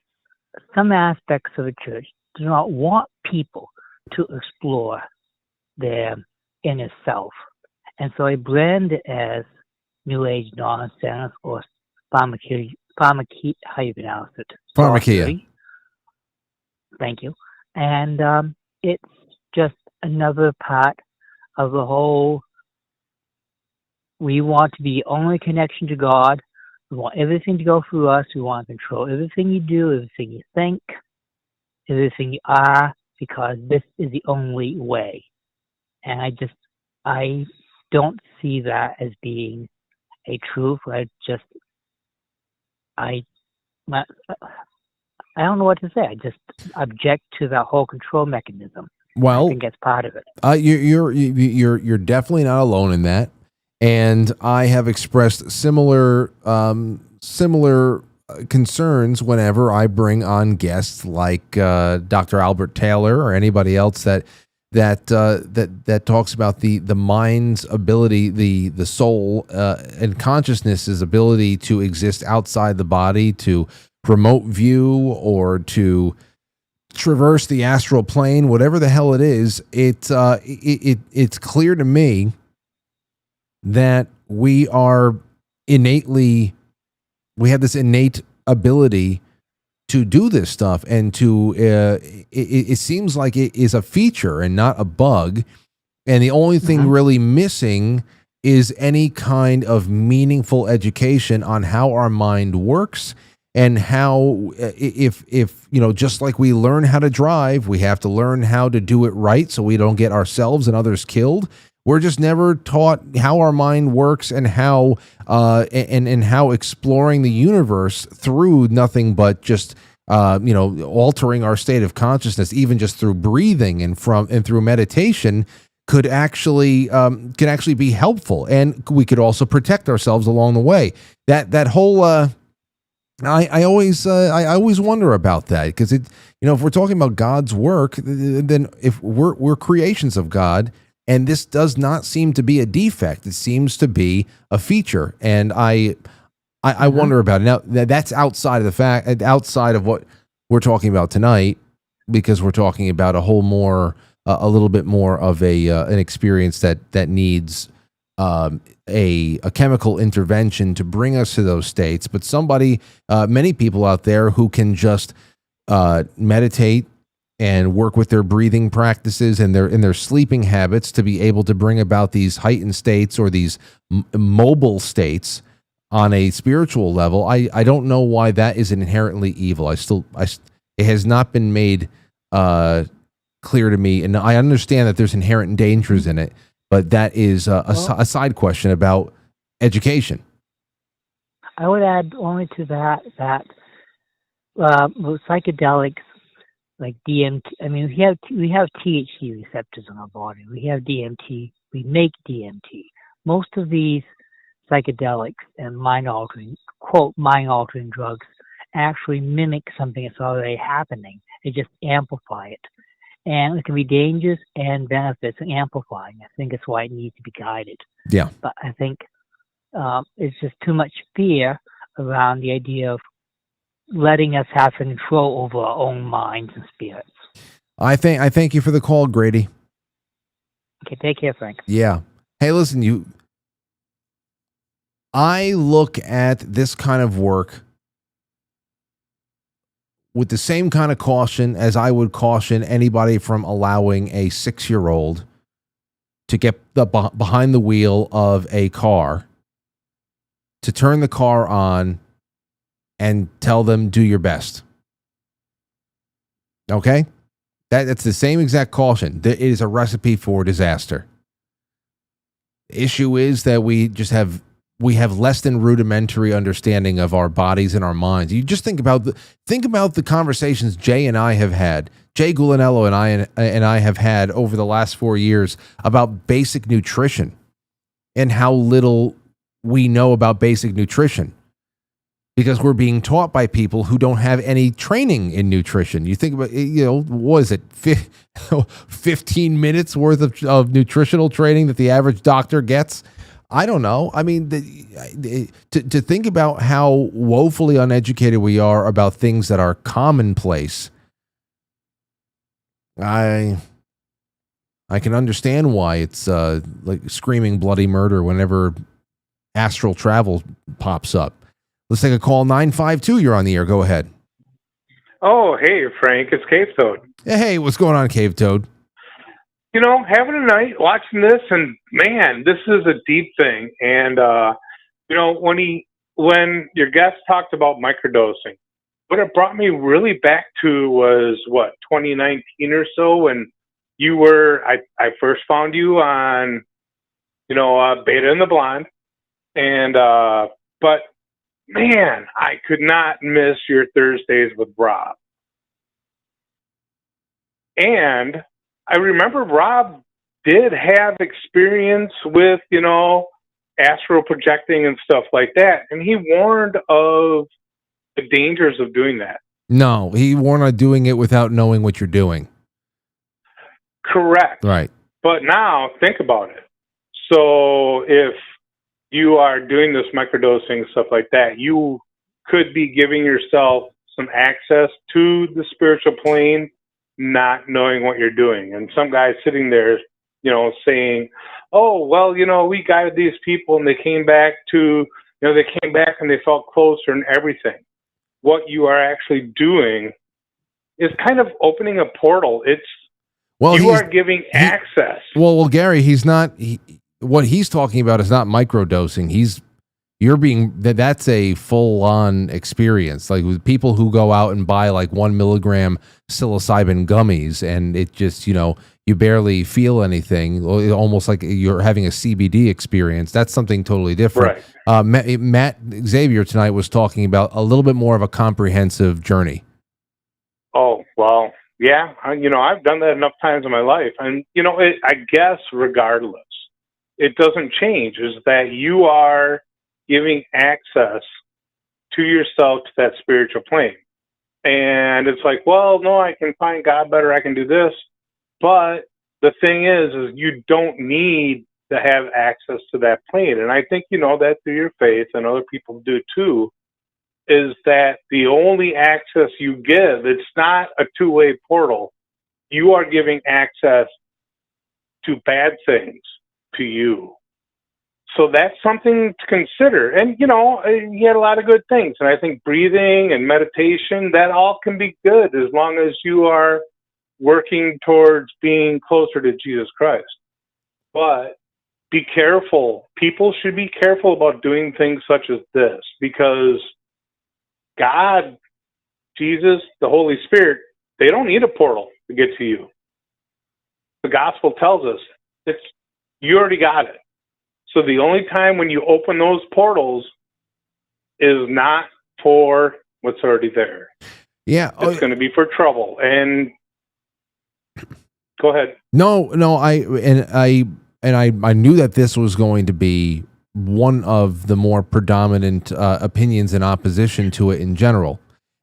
some aspects of the church do not want people to explore their inner self. And so I brand it as New Age nonsense or pharmakeia, how you pronounce it? Pharmakeia. Thank you. And it's just another part of the whole, we want to be the only connection to God. We want everything to go through us. We want to control everything you do, everything you think, everything you are, because this is the only way. And I don't see that as being a truth. I don't know what to say. I just object to that whole control mechanism. Well, I think that's part of it. You're definitely not alone in that. And I have expressed similar concerns whenever I bring on guests like Dr. Albert Taylor or anybody else that talks about the mind's ability, the soul and consciousness's ability to exist outside the body, to promote view or to traverse the astral plane, whatever the hell it is. It's clear to me that we have this innate ability to do this stuff, and to it seems like it is a feature and not a bug, and the only thing really missing is any kind of meaningful education on how our mind works, and how if just like we learn how to drive, we have to learn how to do it right so we don't get ourselves and others killed. We're just never taught how our mind works, and how and how exploring the universe through nothing but just altering our state of consciousness, even just through breathing and through meditation, could actually be helpful, and we could also protect ourselves along the way. That whole I always wonder about that, because if we're talking about God's work, then if we're creations of God. And this does not seem to be a defect. It seems to be a feature. And I wonder about it. Now, that's outside of what we're talking about tonight, because we're talking about a little bit more of an experience that needs a chemical intervention to bring us to those states. But many people out there who can just meditate and work with their breathing practices and their sleeping habits to be able to bring about these heightened states or these mobile states on a spiritual level. I don't know why that is inherently evil. It has not been made clear to me, and I understand that there's inherent dangers in it, but that is a side question about education. I would add only to that with psychedelics, like DMT. I mean, we have THC receptors in our body. We have DMT. We make DMT. Most of these psychedelics and mind-altering drugs actually mimic something that's already happening. They just amplify it. And it can be dangerous and benefits in amplifying. I think that's why it needs to be guided. Yeah. But I think It's just too much fear around the idea of letting us have control over our own minds and spirits. I thank you for the call, Grady. Okay, take care, Frank. Yeah. Hey, listen, I look at this kind of work with the same kind of caution as I would caution anybody from allowing a 6-year-old to get behind the wheel of a car, to turn the car on and tell them, do your best. Okay? That's the same exact caution. It is a recipe for disaster. The issue is that we have less than rudimentary understanding of our bodies and our minds. You just think about the conversations Jay and I have had. Jay Gulinello and I have had over the last 4 years about basic nutrition and how little we know about basic nutrition because we're being taught by people who don't have any training in nutrition. You think about, what is it, 15 minutes worth of nutritional training that the average doctor gets? I don't know. I mean, to think about how woefully uneducated we are about things that are commonplace, I can understand why it's like screaming bloody murder whenever astral travel pops up. Let's take a call. 952, you're on the air. Go ahead. Oh, hey, Frank. It's Cave Toad. Hey, what's going on, Cave Toad? Having a night watching this, and man, this is a deep thing. And when your guest talked about microdosing, what it brought me really back to was 2019 or so, when I first found you on Beta and the Blonde, and but man, I could not miss your Thursdays with Rob. And I remember Rob did have experience with, astral projecting and stuff like that. And he warned of the dangers of doing that. No, he warned on doing it without knowing what you're doing. Correct. Right. But now think about it. So if you are doing this microdosing, stuff like that, you could be giving yourself some access to the spiritual plane, not knowing what you're doing. And some guy sitting there, saying, oh, well, we guided these people and they came back and they felt closer and everything. What you are actually doing is kind of opening a portal. You are giving access. Well, Gary, what he's talking about is not microdosing. That's a full on experience. Like with people who go out and buy like 1 milligram psilocybin gummies and it just, you barely feel anything, almost like you're having a CBD experience. That's something totally different. Right. Matt Xavier tonight was talking about a little bit more of a comprehensive journey. Oh, well, yeah. I've done that enough times in my life. And, I guess regardless, it doesn't change, is that you are giving access to yourself to that spiritual plane. And it's like, well, no, I can find God better. I can do this. But the thing is you don't need to have access to that plane. And I think you know that through your faith, and other people do too, is that the only access you give, it's not a two-way portal. You are giving access to bad things to you. So that's something to consider. And, he had a lot of good things. And I think breathing and meditation, that all can be good as long as you are working towards being closer to Jesus Christ. But be careful. People should be careful about doing things such as this, because God, Jesus, the Holy Spirit, they don't need a portal to get to you. The gospel tells us you already got it. So the only time when you open those portals is not for what's already there. Yeah. It's going to be for trouble. And go ahead. No, I knew that this was going to be one of the more predominant opinions in opposition to it in general.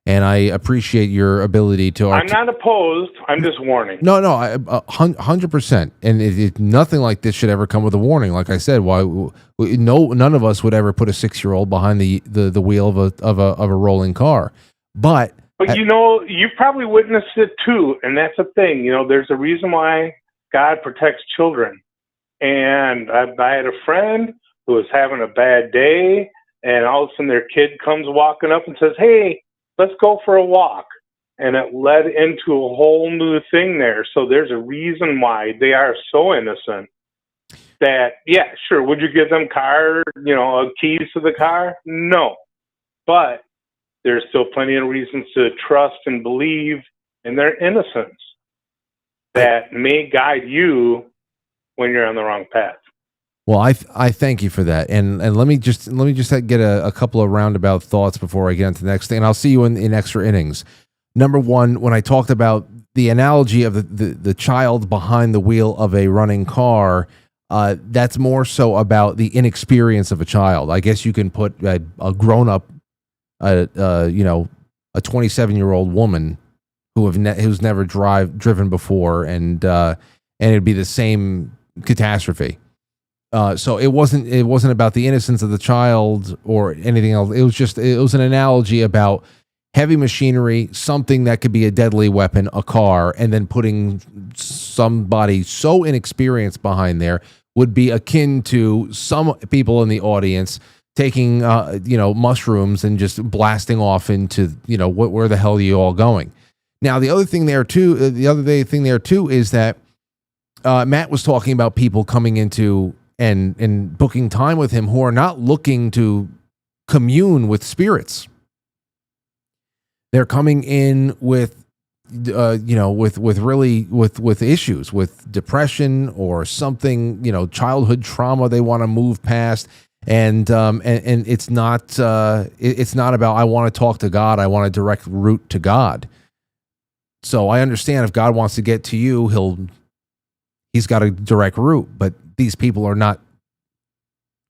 And I appreciate your ability to. I'm not opposed. I'm just warning. No, 100%. And nothing like this should ever come with a warning. Like I said, none of us would ever put a 6-year-old behind the wheel of a rolling car. But you probably witnessed it too, and that's the thing. There's a reason why God protects children. And I had a friend who was having a bad day, and all of a sudden their kid comes walking up and says, "Hey, let's go for a walk." And it led into a whole new thing there. So there's a reason why they are so innocent that, yeah, sure. Would you give them keys to the car? No. But there's still plenty of reasons to trust and believe in their innocence that may guide you when you're on the wrong path. Well, I thank you for that, and let me just get a couple of roundabout thoughts before I get into the next thing, and I'll see you in extra innings. Number one, when I talked about the analogy of the child behind the wheel of a running car, that's more so about the inexperience of a child. I guess you can put a grown up, a 27-year-old woman who's never driven before, and it'd be the same catastrophe. So it wasn't about the innocence of the child or anything else. It was an analogy about heavy machinery, something that could be a deadly weapon, a car, and then putting somebody so inexperienced behind there would be akin to some people in the audience taking mushrooms and just blasting off into where the hell are you all going. Now the other thing there too is that Matt was talking about people coming into and booking time with him who are not looking to commune with spirits. They're coming in with issues, with depression or something, childhood trauma they want to move past, and it's not about I want to talk to God, I want a direct route to God. So I understand if God wants to get to you, he's got a direct route, but these people are not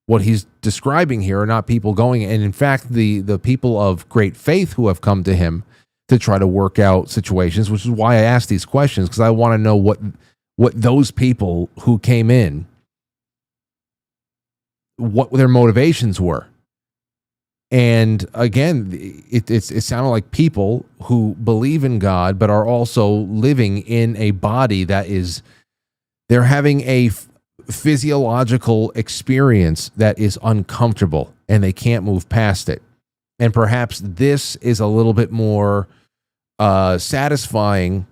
what he's describing here, are not people going. And in fact, the people of great faith who have come to him to try to work out situations, which is why I asked these questions, because I want to know what those people who came in, what their motivations were. And again, it sounded like people who believe in God, but are also living in a body that is, they're having a physiological experience that is uncomfortable and they can't move past it. And perhaps this is a little bit more satisfying,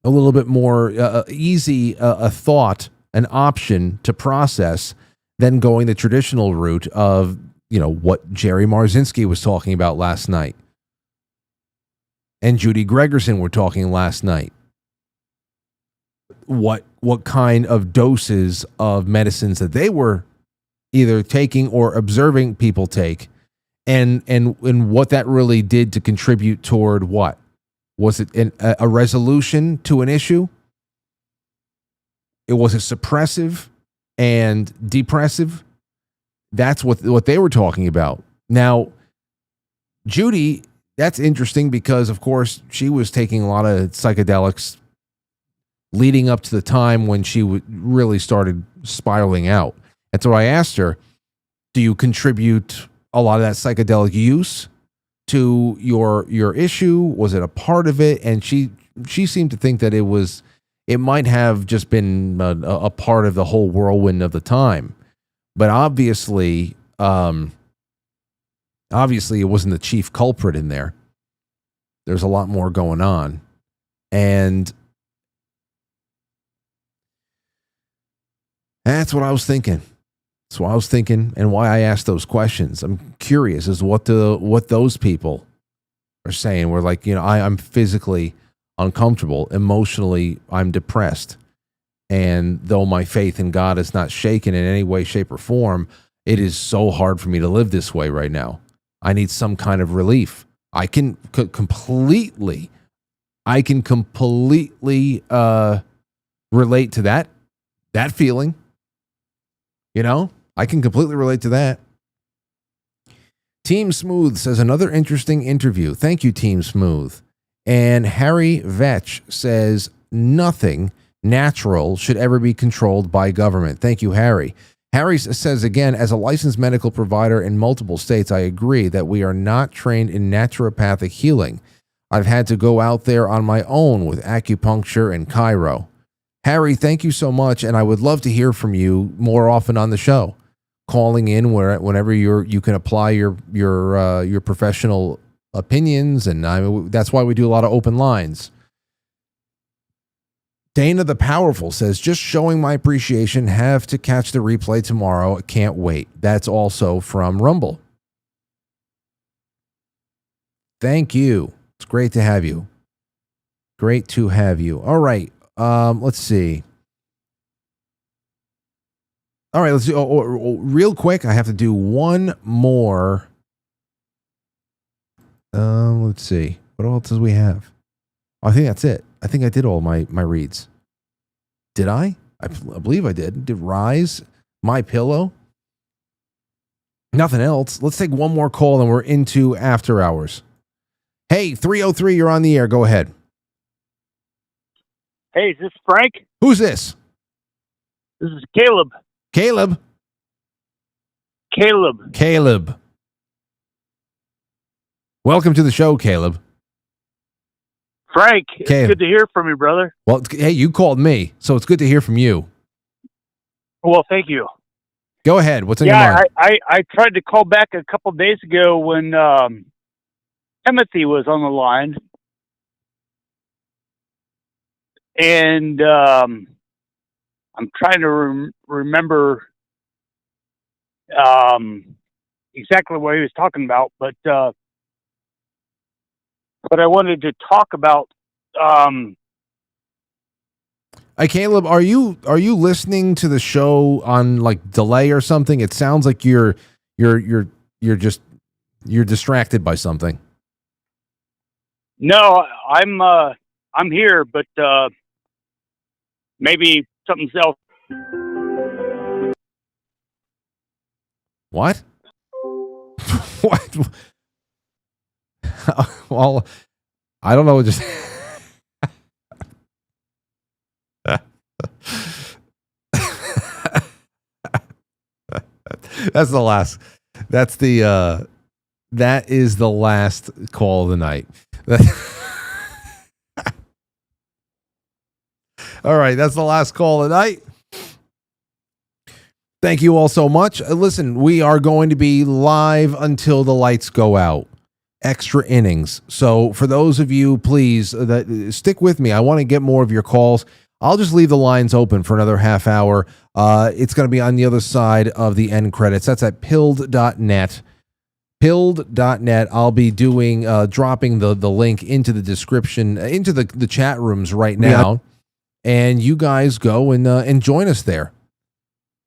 a little bit more easy a thought, an option to process than going the traditional route of, what Jerry Marzinski was talking about last night and Judy Gregerson were talking last night. What kind of doses of medicines that they were either taking or observing people take, and what that really did to contribute toward what? Was it a resolution to an issue? It was suppressive and depressive. That's what they were talking about. Now, Judy, that's interesting because, of course, she was taking a lot of psychedelics leading up to the time when she really started spiraling out. And so I asked her, do you contribute a lot of that psychedelic use to your issue? Was it a part of it? And she seemed to think that it might have just been a part of the whole whirlwind of the time. But obviously it wasn't the chief culprit in there. There's a lot more going on. And that's what I was thinking. That's what I was thinking, and why I asked those questions. I'm curious as what those people are saying. We're like, I'm physically uncomfortable. Emotionally, I'm depressed. And though my faith in God is not shaken in any way, shape, or form, it is so hard for me to live this way right now. I need some kind of relief. I can completely relate to that feeling. I can completely relate to that. Team Smooth says another interesting interview. Thank you, Team Smooth. And Harry Vetch says nothing natural should ever be controlled by government. Thank you, Harry. Harry says again, as a licensed medical provider in multiple states, I agree that we are not trained in naturopathic healing. I've had to go out there on my own with acupuncture and chiro. Harry, thank you so much, and I would love to hear from you more often on the show. Calling in whenever you can apply your professional opinions, and that's why we do a lot of open lines. Dana the Powerful says, just showing my appreciation. Have to catch the replay tomorrow. Can't wait. That's also from Rumble. Thank you. It's great to have you. Great to have you. All right. Let's see. All right. Let's do real quick. I have to do one more. Let's see. What else do we have? I think that's it. I think I did all my reads. Did I? I believe I did. Did Rise, My Pillow? Nothing else. Let's take one more call and we're into after hours. Hey, 303, you're on the air. Go ahead. Hey, is this Frank? Who's this? This is Caleb. Caleb? Caleb. Welcome to the show, Caleb. Frank, it's good to hear from you, brother. Well, hey, you called me, so it's good to hear from you. Well, thank you. Go ahead. What's on your mind? I tried to call back a couple of days ago when Timothy was on the line. And I'm trying to remember exactly what he was talking about, but I wanted to talk about. Caleb, are you listening to the show on like delay or something? It sounds like you're distracted by something. No, I'm here, but maybe something's else. What? What? Well, I don't know. Just that's the last. That is the last call of the night. All right, that's the last call of the night. Thank you all so much. Listen, we are going to be live until the lights go out. Extra innings. So for those of you, please stick with me. I want to get more of your calls. I'll just leave the lines open for another half hour. It's going to be on the other side of the end credits. That's at pilled.net. Pilled.net. I'll be dropping the link into the description, into the chat rooms right now. And you guys go and join us there.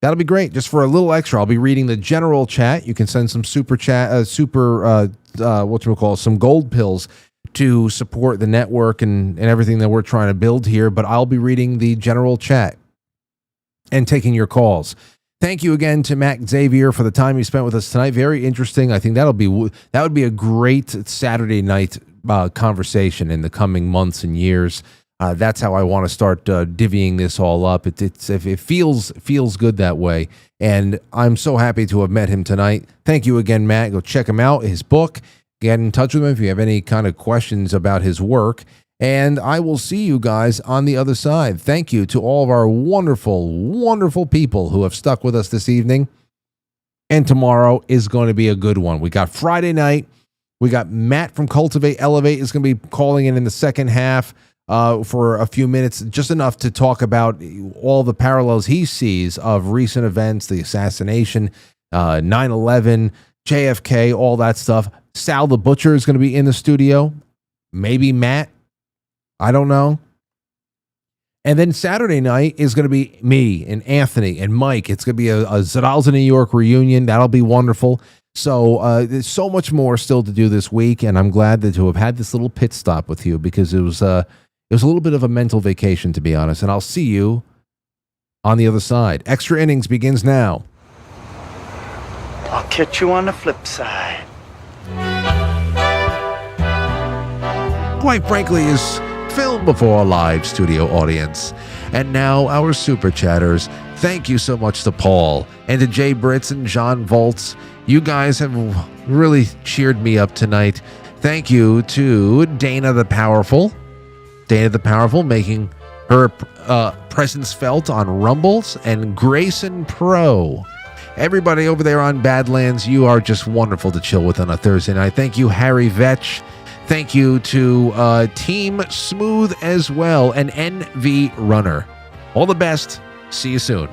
That'll be great. Just for a little extra, I'll be reading the general chat. You can send some some gold pills to support the network and everything that we're trying to build here. But I'll be reading the general chat and taking your calls. Thank you again to Matt Xavier for the time you spent with us tonight. Very interesting. I think that would be a great Saturday night conversation in the coming months and years. That's how I want to start divvying this all up. It feels good that way, and I'm so happy to have met him tonight. Thank you again, Matt. Go check him out, his book. Get in touch with him if you have any kind of questions about his work, and I will see you guys on the other side. Thank you to all of our wonderful, wonderful people who have stuck with us this evening, and tomorrow is going to be a good one. We got Friday night. We got Matt from Cultivate Elevate is going to be calling in the second half. For a few minutes, just enough to talk about all the parallels he sees of recent events, the assassination, 9/11, JFK, all that stuff. Sal the Butcher is going to be in the studio. Maybe Matt. I don't know. And then Saturday night is going to be me and Anthony and Mike. It's going to be a Zadal's in New York reunion. That'll be wonderful. So there's so much more still to do this week, and I'm glad to have had this little pit stop with you because it was a little bit of a mental vacation, to be honest, and I'll see you on the other side. Extra Innings begins now. I'll catch you on the flip side. Quite Frankly is filmed before a live studio audience. And now our super chatters. Thank you so much to Paul and to Jay Britz and John Volts. You guys have really cheered me up tonight. Thank you to Dana the Powerful. Dana the Powerful making her presence felt on Rumbles, and Grayson Pro. Everybody over there on Badlands, you are just wonderful to chill with on a Thursday night. Thank you, Harry Vetch. Thank you to Team Smooth as well, and NV Runner. All the best. See you soon.